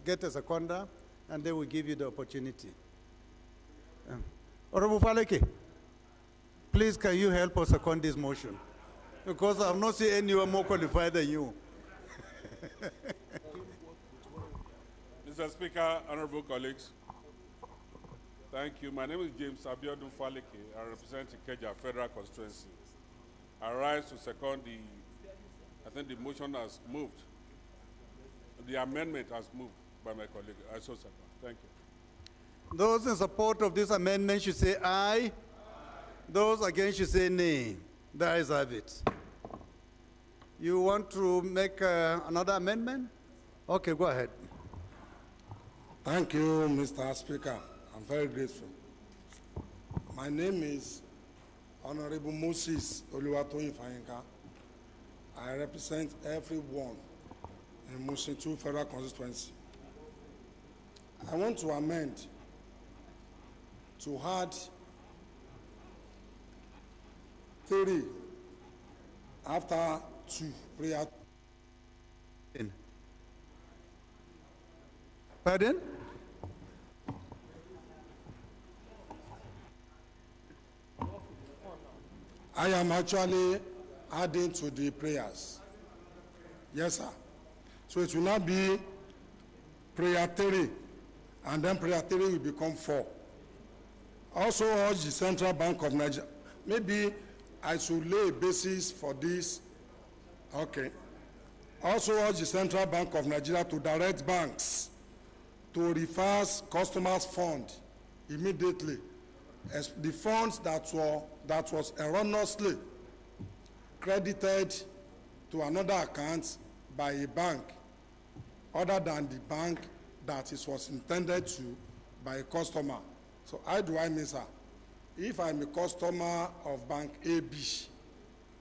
Speaker 1: get a seconder, and they will give you the opportunity. Honorable Faleke, please can you help us second this motion? Because I have not seen anyone more qualified than you.
Speaker 18: Mr. Speaker, honorable colleagues, thank you. My name is James Abiodun Faleke. I represent Ikeja Federal Constituency. I rise to second I think the motion has moved. The amendment has moved by my colleague. I so second. Thank you.
Speaker 1: Those in support of this amendment should say aye. Those against should say nay. The ayes have it. You want to make another amendment? Okay, go ahead.
Speaker 19: Thank you, Mr. Speaker. I'm very grateful. My name is Honorable Moses Oluwatoyin Fayinka. I represent everyone in Mushin 2 Federal Constituency. I want to amend to add 3 after 2 prayer.
Speaker 1: Pardon?
Speaker 19: I am actually adding to the prayers. Yes, sir. So it will not be prayer 3, and then prayer 3 will become 4. Also urge the Central Bank of Nigeria. Maybe I should lay a basis for this. Okay. Also urge the Central Bank of Nigeria to direct banks to reverse customers' fund immediately, as the funds that was erroneously credited to another account by a bank other than the bank that it was intended to by a customer. So how do I mean, sir? If I'm a customer of bank AB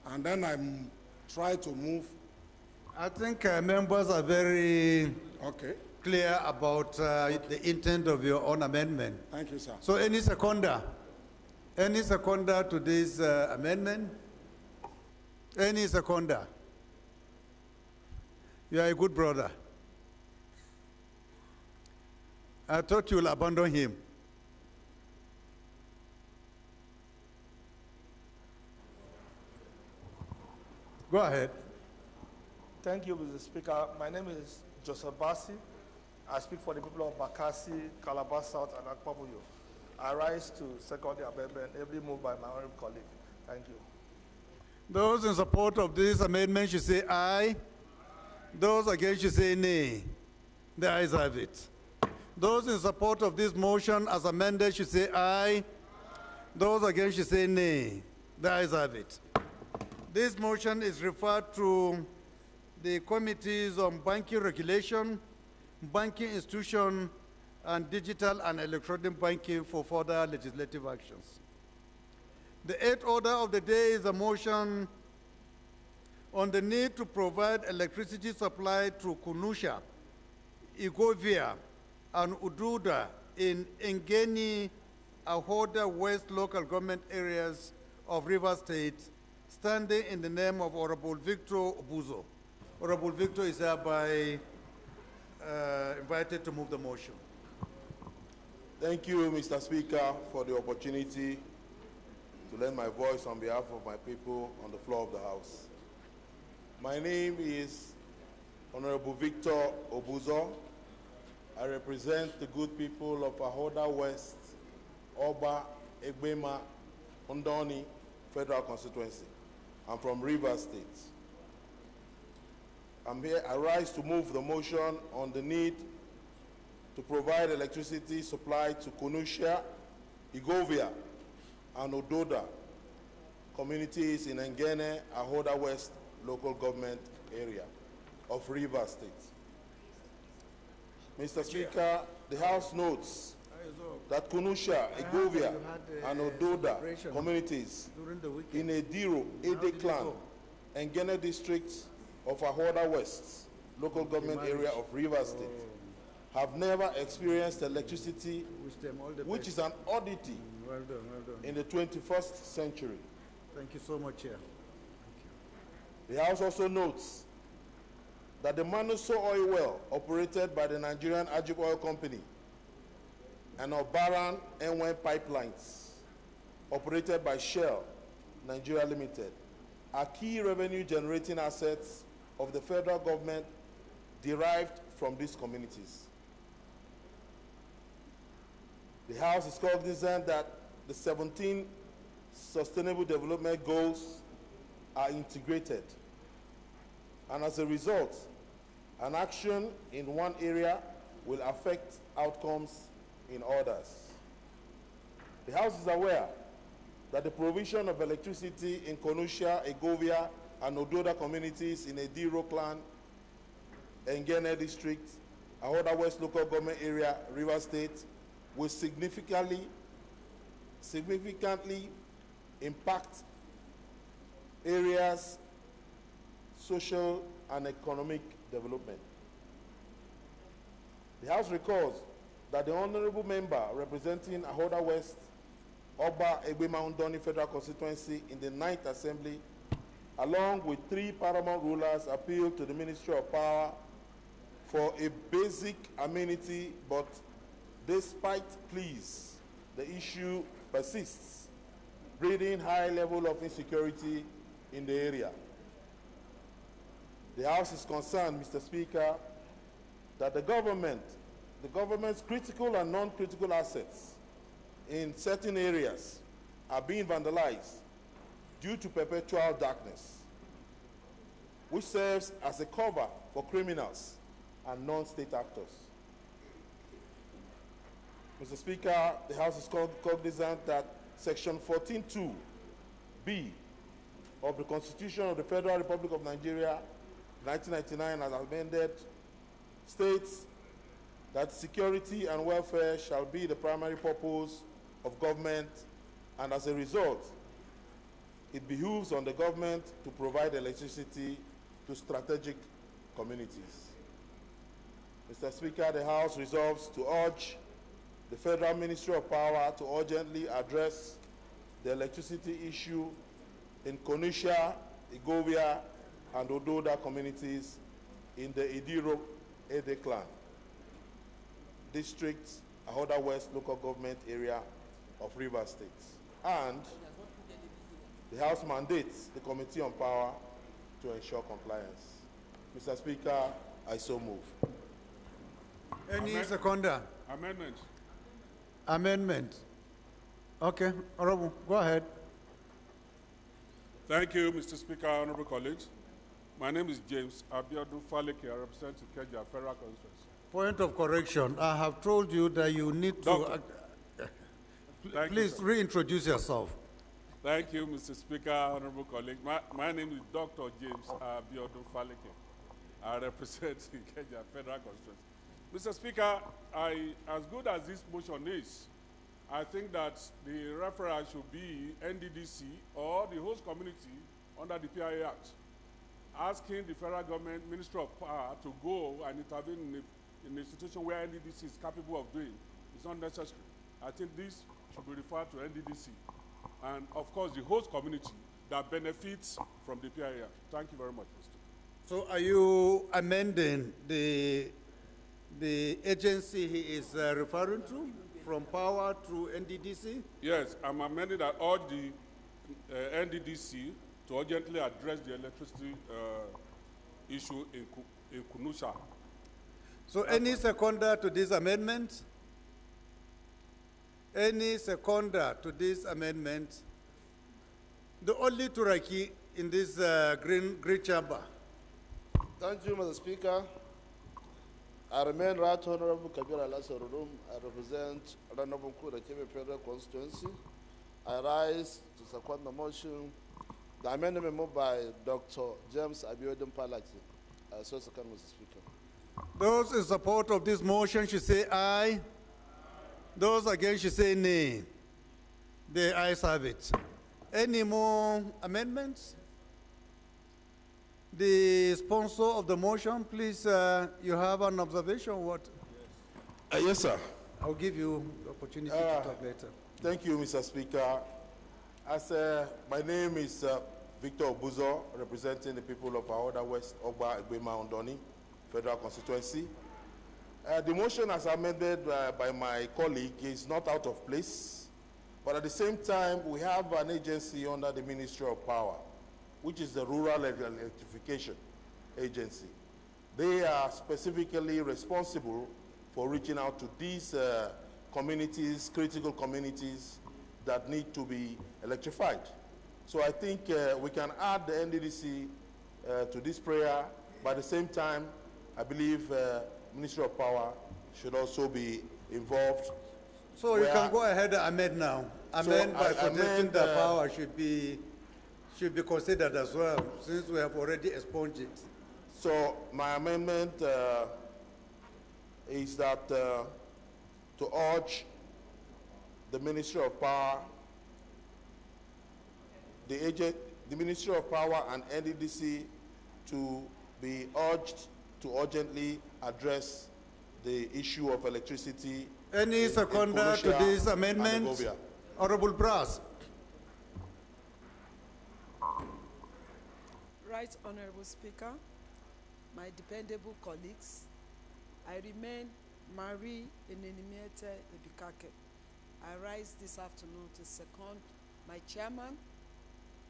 Speaker 19: and then I try to move.
Speaker 1: I think members are very clear about the intent of your own amendment.
Speaker 19: Thank you, sir.
Speaker 1: So any seconder to this amendment? Any seconder? You are a good brother. I thought you will abandon him. Go ahead.
Speaker 14: Thank you, Mr. Speaker. My name is Joseph Bassi. I speak for the people of Bakassi, Calabar South, and Akpabuyo. I rise to second the amendment, every moved by my honorable colleague. Thank you.
Speaker 1: Those in support of this amendment should say aye. Those against should say nay. The ayes have it. Those in support of this motion as amended should say aye. Those against should say nay. The ayes have it. This motion is referred to the committees on banking regulation, banking institution, and digital and electronic banking for further legislative actions. The eighth order of the day is a motion on the need to provide electricity supply to Kunusha, Igovia, and Ududa in Ngeni, Ahoda West local government areas of River State, standing in the name of Honorable Victor Obuzo. Honorable Victor is hereby invited to move the motion.
Speaker 11: Thank you, Mr. Speaker, for the opportunity to lend my voice on behalf of my people on the floor of the House. My name is Honorable Victor Obuzo. I represent the good people of Ahoda West, Oba, Egbema, Ondoni Federal Constituency. I'm from Rivers State. I rise to move the motion on the need to provide electricity supply to Kunusha, Igovia, and Ododa communities in Ngene, Ahoda West local government area of Rivers State. Mr. Speaker, the House notes that Kunusha, Igovia, and Ododa communities in Ediro, Ede Clan, and Ngene district of Ahoda West local government area of Rivers State have never experienced electricity, which is an oddity in the 21st century.
Speaker 1: Thank you so much, Chair.
Speaker 11: The House also notes that the Manuso oil well operated by the Nigerian Ajib Oil Company and Obaran Enwen pipelines operated by Shell Nigeria Limited are key revenue generating assets of the federal government derived from these communities. The House is cognizant that the 17 Sustainable Development Goals are integrated, and as a result, an action in one area will affect outcomes in others. The House is aware that the provision of electricity in Konusha, Egovia, and Ododa communities in Ediro Clan, Ngene District, Ahoda West Local Government Area, River State, will significantly impact areas' social and economic development. The House recalls that the honorable member representing Ahoda West, Oba Egbema Ondoni Federal Constituency in the 9th Assembly, along with 3 paramount rulers, appealed to the Ministry of Power for a basic amenity, but despite pleas, the issue persists, breeding high level of insecurity in the area. The House is concerned, Mr. Speaker, that the government's critical and non-critical assets in certain areas are being vandalized due to perpetual darkness, which serves as a cover for criminals and non-state actors. Mr. Speaker, the House is cognizant that Section 14(2)(b) of the Constitution of the Federal Republic of Nigeria, 1999, as amended, states that security and welfare shall be the primary purpose of government, and as a result, it behooves on the government to provide electricity to strategic communities. Mr. Speaker, the House resolves to urge the Federal Ministry of Power to urgently address the electricity issue in Konusha, Igovia, and Ododa communities in the Ediro Ede Clan District, Ahoda West local government area of River State. And the House mandates the Committee on Power to ensure compliance. Mr. Speaker, I so move.
Speaker 1: Any seconder?
Speaker 18: Amendment.
Speaker 1: Amendment. Okay, Honorable, go ahead.
Speaker 18: Thank you, Mr. Speaker, honorable colleagues. My name is James Abiodun Faleke. I represent Ikeja Federal Constituency.
Speaker 1: Point of correction. I have told you that you need to... Please reintroduce yourself.
Speaker 18: Thank you, Mr. Speaker, honorable colleague. My name is Dr. James Abiodun Faleke. I represent Kenya Federal Constituency. Mr. Speaker, as good as this motion is, I think that the referral should be NDDC or the host community under the PIA Act, asking the federal government, Ministry of Power, to go and intervene in a situation where NDDC is capable of doing. It's not necessary. I think this should be referred to NDDC and, of course, the host community that benefits from the PIA Act. Thank you very much, Mr.
Speaker 1: So are you amending the agency he is referring to, from power to NDDC?
Speaker 18: Yes, I'm amending that urge the NDDC to urgently address the electricity issue in Kunusha.
Speaker 1: So any seconder to this amendment? Any seconder to this amendment? The only Turaki in this green chamber.
Speaker 11: Thank you, Mr. Speaker. I remain Right Honorable Kabir Alasarurum. I represent Ranabun Kura Federal Constituency. I rise to second the motion. The amendment moved by Dr. James Abiodun Palaki. I so second, Mr. Speaker.
Speaker 1: Those in support of this motion should say aye. Those against should say nay. The ayes have it. Any more amendments? The sponsor of the motion, please, you have an observation? What?
Speaker 11: Yes, sir.
Speaker 1: I'll give you the opportunity to talk later.
Speaker 11: Thank you, Mr. Speaker. As my name is Victor Obuzo, representing the people of Aoda West, Ogba, Egbema, Ondoni, Federal Constituency. The motion as amended by my colleague is not out of place, but at the same time, we have an agency under the Ministry of Power, which is the Rural Electrification Agency. They are specifically responsible for reaching out to these communities, critical communities that need to be electrified. So I think we can add the NDDC to this prayer, but at the same time, I believe Ministry of Power should also be involved.
Speaker 1: So you can go ahead and amend now. Amend by suggesting that power should be considered as well, since we have already expunged it.
Speaker 11: So my amendment is that to urge the Ministry of Power, the Ministry of Power and NDDC to be urged to urgently address the issue of electricity.
Speaker 1: Any seconder to this amendment? Honorable Brass.
Speaker 20: Right Honorable Speaker, my dependable colleagues, I remain Marie Enenimiete Ebikake. I rise this afternoon to second my chairman,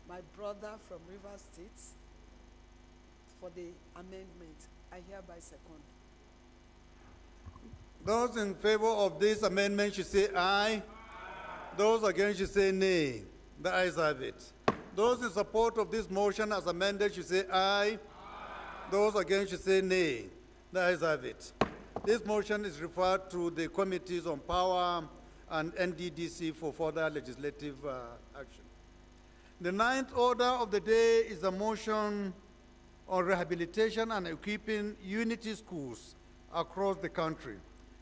Speaker 20: my brother from River State, for the amendment. I hereby second.
Speaker 1: Those in favor of this amendment should say aye. Those against should say nay. The ayes have it. Those in support of this motion as amended should say aye. Those against should say nay. The ayes have it. This motion is referred to the committees on power and NDDC for further legislative action. The ninth order of the day is a motion on rehabilitation and equipping unity schools across the country,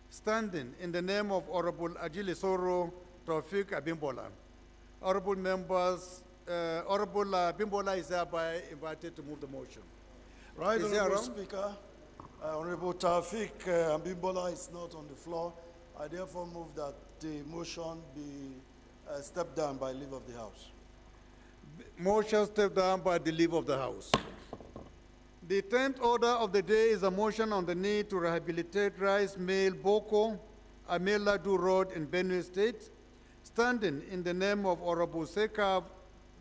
Speaker 1: standing in the name of Honorable Ajilisoro Taufik Abimbola. Honorable members, Honorable Abimbola is hereby invited to move the motion.
Speaker 2: Right, Honorable Speaker. Honorable Taufik Abimbola is not on the floor. I therefore move that the motion be stepped down by leave of the House.
Speaker 1: Motion stepped down by the leave of the House. The 10th order of the day is a motion on the need to rehabilitate Rice Mill Boko, Ameladu Road in Benue State, standing in the name of Honorable Sekav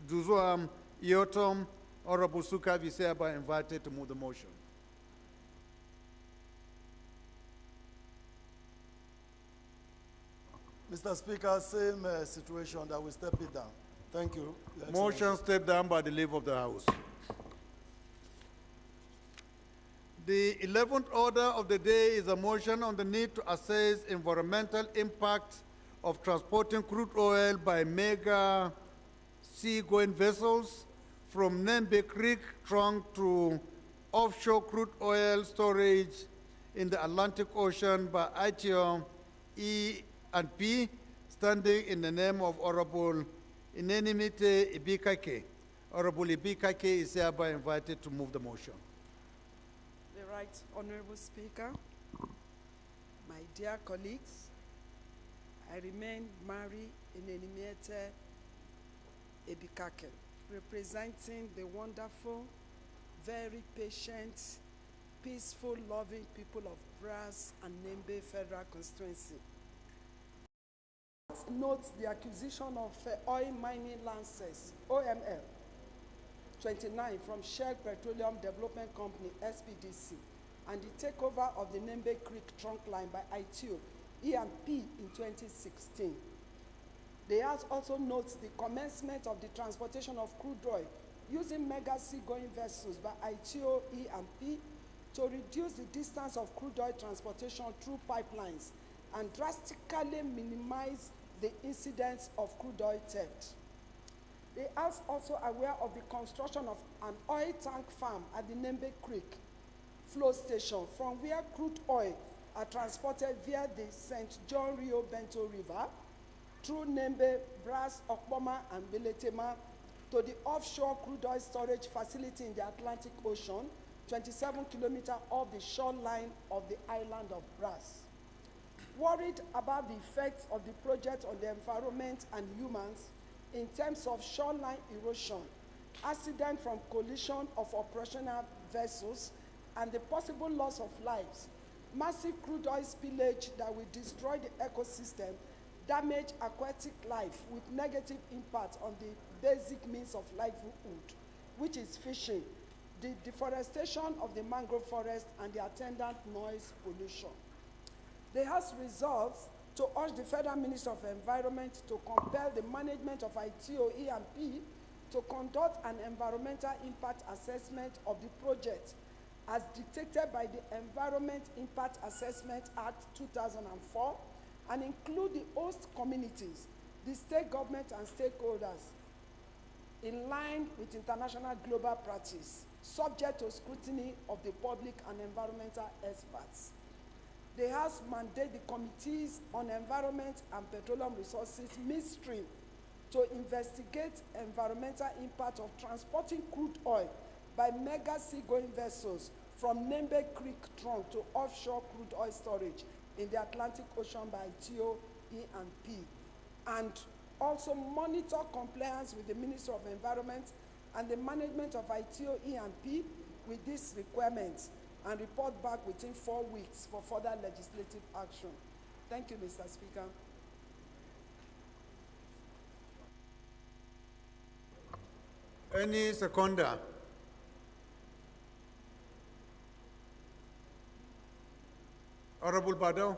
Speaker 1: Duzuam Iotom. Honorable Sukav is hereby invited to move the motion.
Speaker 2: Mr. Speaker, same situation that we step it down. Thank you.
Speaker 1: Motion stepped down by the leave of the House. The 11th order of the day is a motion on the need to assess environmental impact of transporting crude oil by mega sea-going vessels from Nembe Creek trunk to offshore crude oil storage in the Atlantic Ocean by ITO E&P, standing in the name of Honorable Inenimite Ibikake. Honorable Ibikake is hereby invited to move the motion.
Speaker 20: The Right Honorable Speaker, my dear colleagues, I remain Mary Inenimiete Ebikake, representing the wonderful, very patient, peaceful, loving people of Brass and Nembe Federal Constituency. Note the acquisition of oil mining license, OML 29 from Shell Petroleum Development Company, SPDC, and the takeover of the Nembe Creek trunk line by ITO E&P in 2016. They also note the commencement of the transportation of crude oil using mega seagoing vessels by ITO E&P to reduce the distance of crude oil transportation through pipelines and drastically minimize the incidence of crude oil theft. They are also aware of the construction of an oil tank farm at the Nembe Creek flow station, from where crude oil are transported via the St. John Rio Bento River through Nembe, Brass, Okpoma, and Beletema to the offshore crude oil storage facility in the Atlantic Ocean, 27 kilometers off the shoreline of the island of Brass. Worried about the effects of the project on the environment and humans in terms of shoreline erosion, accident from collision of operational vessels, and the possible loss of lives, massive crude oil spillage that will destroy the ecosystem, damage aquatic life with negative impact on the basic means of livelihood, which is fishing, the deforestation of the mangrove forest, and the attendant noise pollution. They have resolved to urge the Federal Minister of Environment to compel the management of ITO E&P to conduct an environmental impact assessment of the project as dictated by the Environment Impact Assessment Act 2004 and include the host communities, the state government and stakeholders in line with international global practice, subject to scrutiny of the public and environmental experts. They have mandated the Committees on Environment and Petroleum Resources midstream to investigate environmental impact of transporting crude oil by mega seagoing vessels from Nembe Creek trunk to offshore crude oil storage in the Atlantic Ocean by ITO E&P, and also monitor compliance with the Ministry of Environment and the management of ITO E&P with these requirements, and report back within 4 weeks for further legislative action. Thank you, Mr. Speaker.
Speaker 1: Any seconder? Honorable Badao?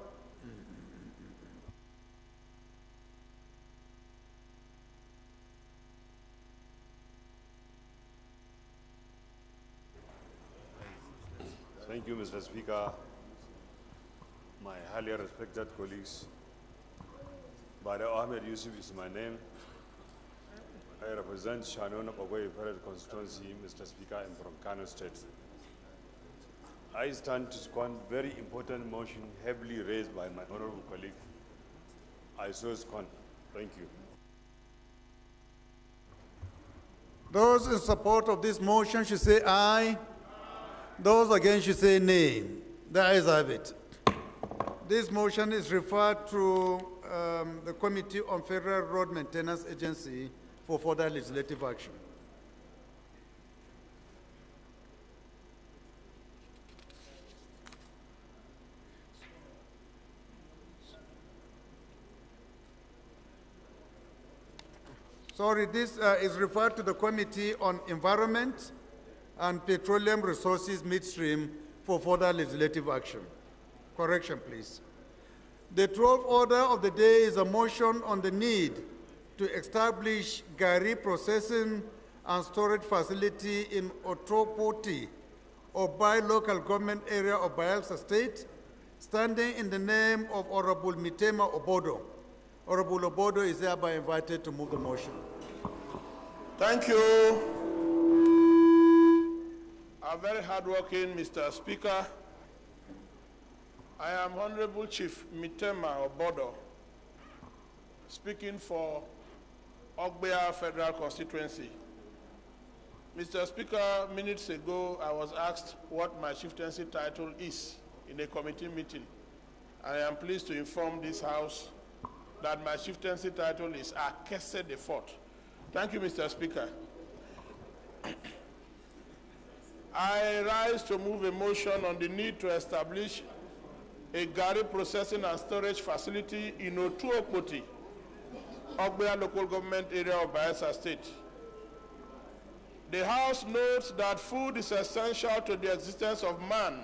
Speaker 21: Thank you, Mr. Speaker. My highly respected colleagues, Badao Ahmed Yusuf is my name. I represent Shannon Ogoye Federal Constituency, Mr. Speaker, I'm from Kano State. I stand to second very important motion heavily raised by my honorable colleague. I so second. Thank you.
Speaker 1: Those in support of this motion should say aye. Those against should say nay. The ayes have it. This motion is referred to the Committee on Federal Road Maintenance Agency for further legislative action. Sorry, this is referred to the Committee on Environment and Petroleum Resources midstream for further legislative action. Correction, please. The 12th order of the day is a motion on the need to establish Gari processing and storage facility in Otopoti, Obai local government area of Bayelsa State, standing in the name of Honorable Mitema Obodo. Honorable Obodo is hereby invited to move the motion.
Speaker 2: Thank you.
Speaker 12: very hardworking Mr. Speaker. I am Honorable Chief Mitema Obodo, speaking for Ogbea Federal Constituency. Mr. Speaker, minutes ago, I was asked what my chieftaincy title is in a committee meeting. I am pleased to inform this House that my chieftaincy title is Akese the Fourth. Thank you, Mr. Speaker. I rise to move a motion on the need to establish a Gari processing and storage facility in Otuokpoti, Ogbea local government area of Bayelsa State. The House notes that food is essential to the existence of man,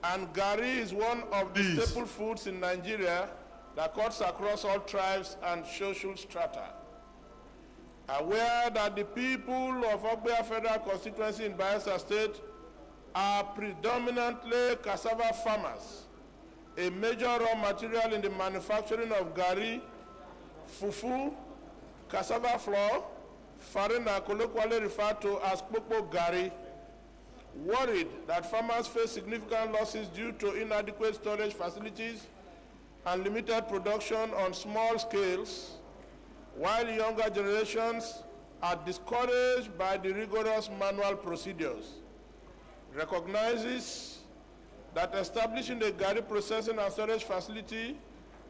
Speaker 12: and Gari is one of the staple foods in Nigeria that cuts across all tribes and social strata. Aware that the people of Ogbea Federal Constituency in Bayelsa State are predominantly cassava farmers, a major raw material in the manufacturing of Gari, fufu, cassava flour, farina colloquially referred to as popo Gari, worried that farmers face significant losses due to inadequate storage facilities and limited production on small scales, while younger generations are discouraged by the rigorous manual procedures, recognizes that establishing a Gari processing and storage facility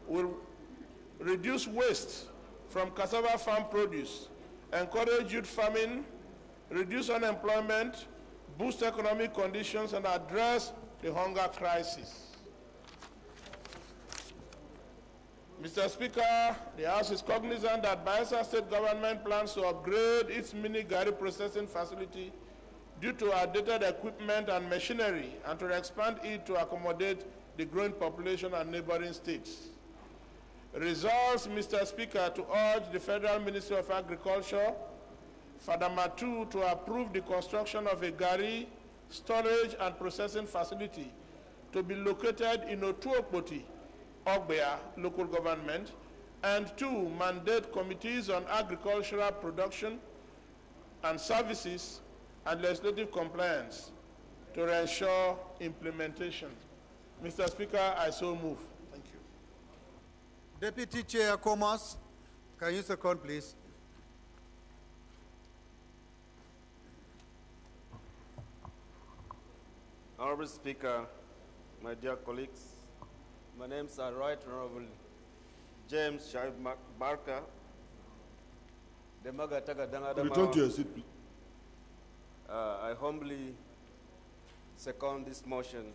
Speaker 12: will reduce waste from cassava farm produce, encourage youth farming, reduce unemployment, boost economic conditions, and address the hunger crisis. Mr. Speaker, the House is cognizant that Bayelsa State government plans to upgrade its mini Gari processing facility due to outdated equipment and machinery, and to expand it to accommodate the growing population and neighboring states. Resolves, Mr. Speaker, to urge the Federal Ministry of Agriculture, FADAMA2, to approve the construction of a Gari storage and processing facility to be located in Otuokpoti, Ogbea local government, and 2, mandate committees on agricultural production and services and legislative compliance to ensure implementation. Mr. Speaker, I so move. Thank you.
Speaker 1: Deputy Chair Comas, can you second, please?
Speaker 15: Honorable Speaker, my dear colleagues, my name is Right Honorable James Shaib Barker.
Speaker 21: Return to your seat, please.
Speaker 15: I humbly second this motion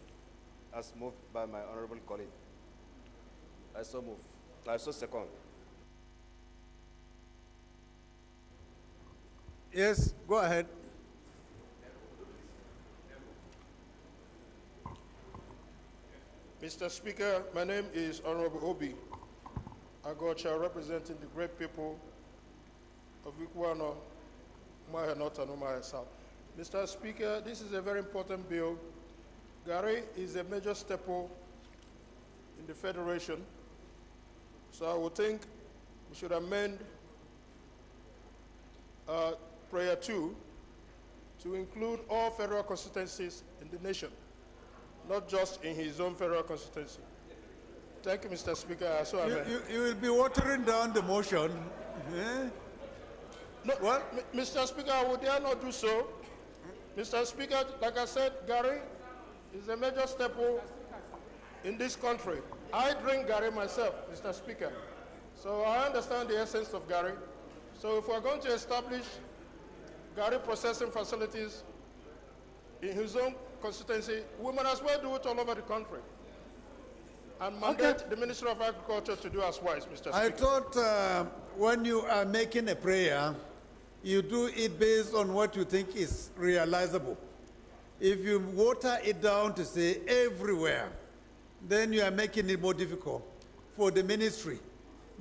Speaker 15: as moved by my honorable colleague. I so move. I so second.
Speaker 1: Yes, go ahead.
Speaker 12: Mr. Speaker, my name is Honorable Obi Agocha, representing the great people of Ikuano, Umahia North and Umahia South. Mr. Speaker, this is a very important bill. Gari is a major staple in the Federation, so I would think we should amend Prayer 2 to include all federal constituencies in the nation, not just in his own federal constituency. Thank you, Mr. Speaker. So
Speaker 1: you will be watering down the motion. Eh?
Speaker 12: No, well, Mr. Speaker, I would dare not do so. Mr. Speaker, like I said, Gari is a major staple in this country. I drink Gari myself, Mr. Speaker. So I understand the essence of Gari. So if we're going to establish Gari processing facilities in his own constituency, we might as well do it all over the country. And mandate the Ministry of Agriculture to do as wise, Mr. Speaker.
Speaker 1: I thought when you are making a prayer, you do it based on what you think is realizable. If you water it down to say everywhere, then you are making it more difficult for the ministry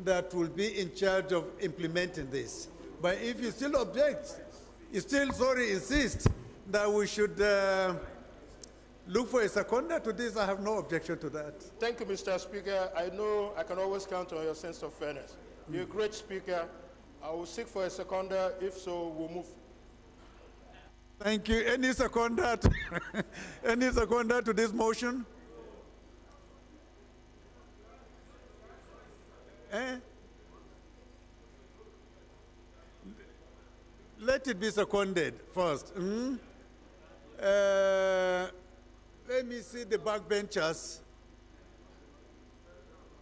Speaker 1: that will be in charge of implementing this. But if you still object, you still, insist that we should look for a seconder to this, I have no objection to that.
Speaker 12: Thank you, Mr. Speaker. I know I can always count on your sense of fairness. You're a great speaker. I will seek for a seconder. If so, we'll move.
Speaker 1: Thank you. Any seconder? Any seconder to this motion? Eh? Let it be seconded first. Let me see the backbenchers.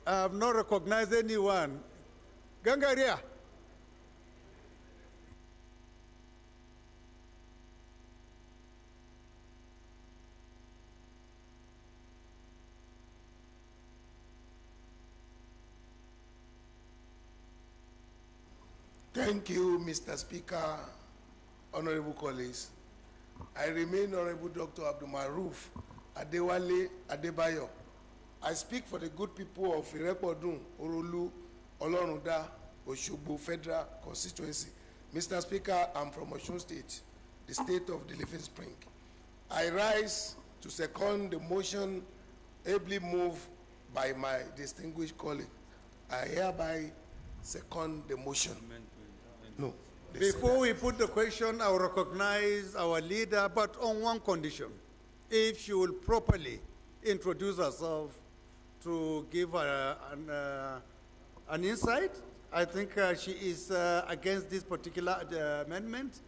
Speaker 1: I have not recognized anyone. Gangaria.
Speaker 3: Thank you, Mr. Speaker, honorable colleagues. I remain Honorable Dr. Abdulmaruf Adewale Adebayo. I speak for the good people of Irepodun, Orolu, Olorunda, Oshogbo Federal Constituency. Mr. Speaker, I'm from Osun State, the state of the living spring. I rise to second the motion ably moved by my distinguished colleague. I hereby second the motion. No.
Speaker 1: Before we put the question, I will recognize our leader, but on one condition. If she will properly introduce herself to give an insight. I think she is against this particular amendment.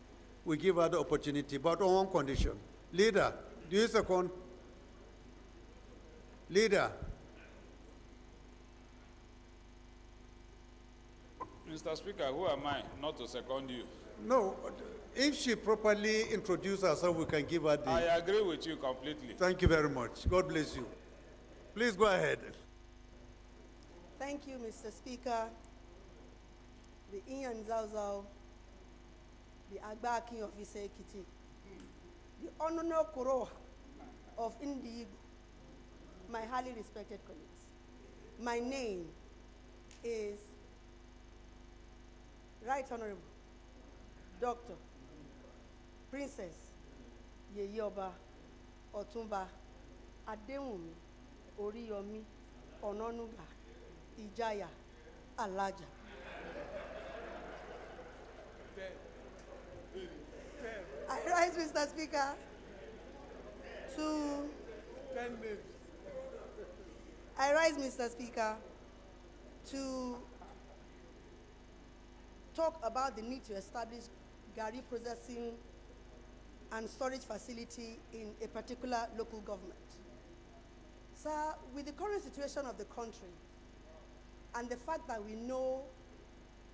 Speaker 1: We give her the opportunity, but on one condition. Leader, do you second? Leader.
Speaker 18: Mr. Speaker, who am I not to second you?
Speaker 1: No, if she properly introduces herself, we can give her the...
Speaker 18: I agree with you completely.
Speaker 1: Thank you very much. God bless you. Please go ahead.
Speaker 22: Thank you, Mr. Speaker. The Ian Zauzau, the Agbaki of Isekiti, the Honorable Kuro of Indi, my highly respected colleagues. My name is Right Honorable Dr. Princess Yeyoba Otumba Adewumi Oriyomi Ononuga Ijaya Alaja. I rise, Mr. Speaker, to... 10 minutes. I rise, Mr. Speaker, to talk about the need to establish Gari processing and storage facility in a particular local government. Sir, with the current situation of the country and the fact that we know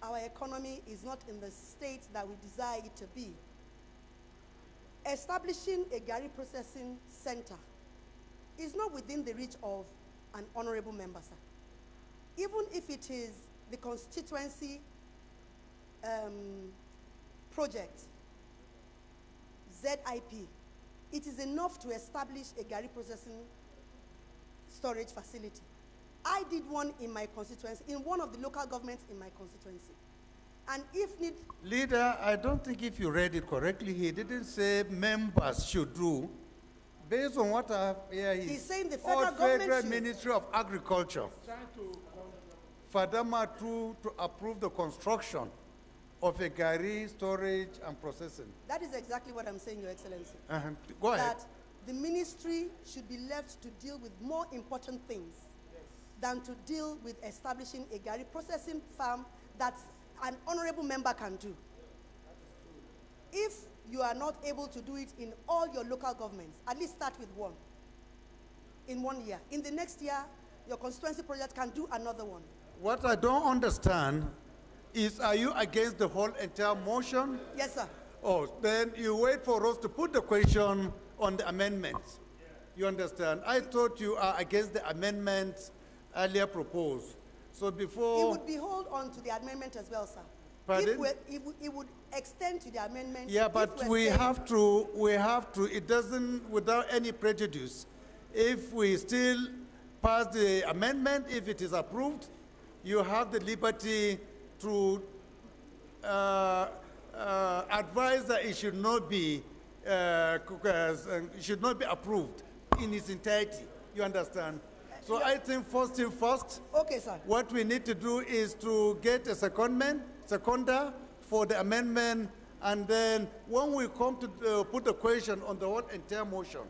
Speaker 22: our economy is not in the state that we desire it to be, establishing a Gari processing center is not within the reach of an honorable member, sir. Even if it is the constituency project, ZIP, it is enough to establish a Gari processing storage facility. I did one in my constituency, in one of the local governments in my constituency. And if need...
Speaker 1: Leader, I don't think if you read it correctly, he didn't say members should do. Based on what I have here,
Speaker 22: he's saying the federal government
Speaker 1: Federal
Speaker 22: should.
Speaker 1: Ministry of Agriculture, Fadama to approve the construction of a Gari storage and processing.
Speaker 22: That is exactly what I'm saying, Your Excellency.
Speaker 1: Go ahead.
Speaker 22: That the ministry should be left to deal with more important things than to deal with establishing a Gari processing farm that an honorable member can do. If you are not able to do it in all your local governments, at least start with one in 1 year. In the next year, your constituency project can do another one.
Speaker 1: What I don't understand is, are you against the whole entire motion?
Speaker 22: Yes, sir.
Speaker 1: Oh, then you wait for us to put the question on the amendments. You understand? I thought you are against the amendments earlier proposed. So before...
Speaker 22: It would be hold on to the amendment as well, sir.
Speaker 1: Pardon?
Speaker 22: It would extend to the amendment.
Speaker 1: Yeah, but we have to, it doesn't, without any prejudice. If we still pass the amendment, if it is approved, you have the liberty to advise that it should not be approved in its entirety. You understand? So I think first thing first,
Speaker 22: okay, sir.
Speaker 1: What we need to do is to get a seconder for the amendment And then when we come to put the question on the whole entire motion,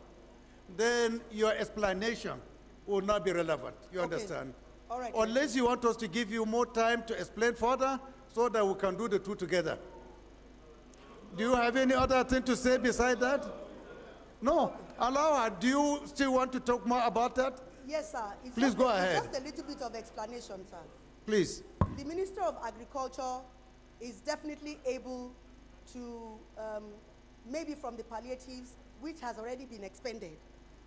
Speaker 1: then your explanation will not be relevant. You understand?
Speaker 22: All right.
Speaker 1: Unless you want us to give you more time to explain further so that we can do the two together. Do you have any other thing to say beside that? No. Allow her. Do you still want to talk more about that?
Speaker 22: Yes, sir. It's
Speaker 1: Please go ahead.
Speaker 22: Just a little bit of explanation, sir.
Speaker 1: Please.
Speaker 22: The Minister of Agriculture is definitely able to, maybe from the palliatives, which has already been expended.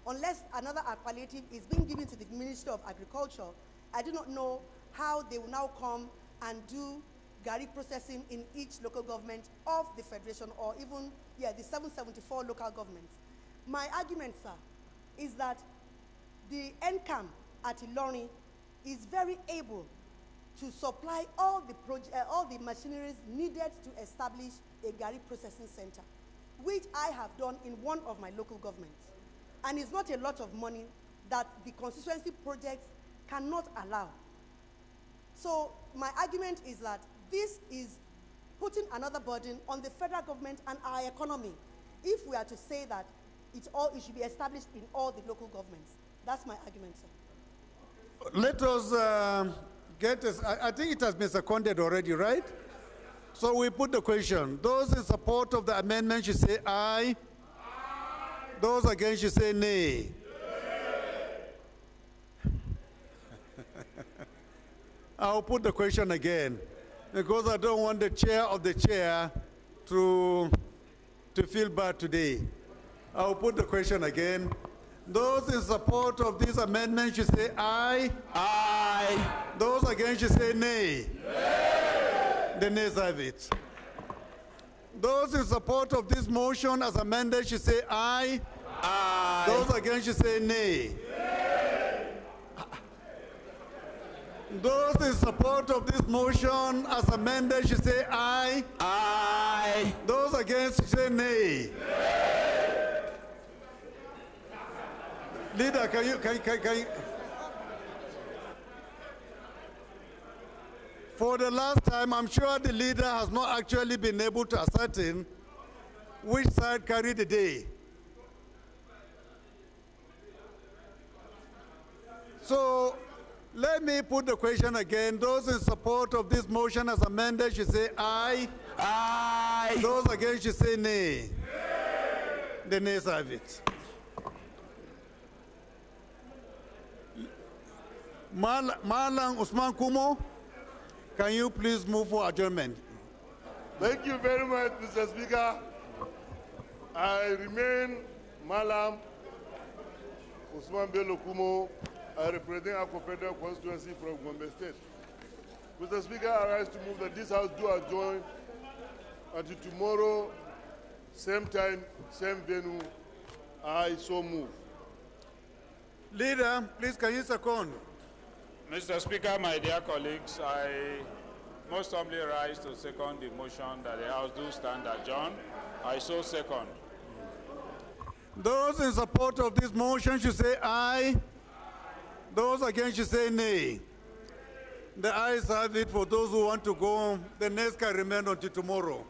Speaker 22: Unless another palliative is being given to the Minister of Agriculture, I do not know how they will now come and do Gari processing in each local government of the Federation, or even, the 774 local governments. My argument, sir, is that the NCAM at Ilorin is very able to supply all the machineries needed to establish a Gari processing center, which I have done in one of my local governments. And it's not a lot of money that the constituency projects cannot allow. So my argument is that this is putting another burden on the federal government and our economy if we are to say that it should be established in all the local governments. That's my argument, sir.
Speaker 1: Let us get this. I think it has been seconded already, right? So we put the question. Those in support of the amendment should say aye. Aye. Those against should say nay. I'll put the question again because I don't want the chair of the chair to feel bad today. I'll put the question again. Those in support of this amendment should say aye. Aye. Those against should say nay. Nay. The nays have it. Those in support of this motion as amended should say aye. Aye. Those against should say nay. Nay. Those in support of this motion as amended should say aye. Aye. Those against should say nay. Nay. Leader, can you? For the last time, I'm sure the leader has not actually been able to ascertain which side carried the day. So let me put the question again. Those in support of this motion as amended should say aye. Aye. Those against should say nay. Nay. The nays have it. Malang Usman Kumo, can you please move for adjournment?
Speaker 2: Thank you very much, Mr. Speaker. I remain Malam Usman Bello Kumo. I represent our federal constituency from Gombe State. Mr. Speaker, I rise to move that this House do adjourn until tomorrow, same time, same venue. I so move.
Speaker 1: Leader, please can you second?
Speaker 4: Mr. Speaker, my dear colleagues, I most humbly rise to second the motion that the House do stand adjourned. I so second.
Speaker 1: Those in support of this motion should say aye. Those against should say nay. The ayes have it. For those who want to go, the next can remain until tomorrow.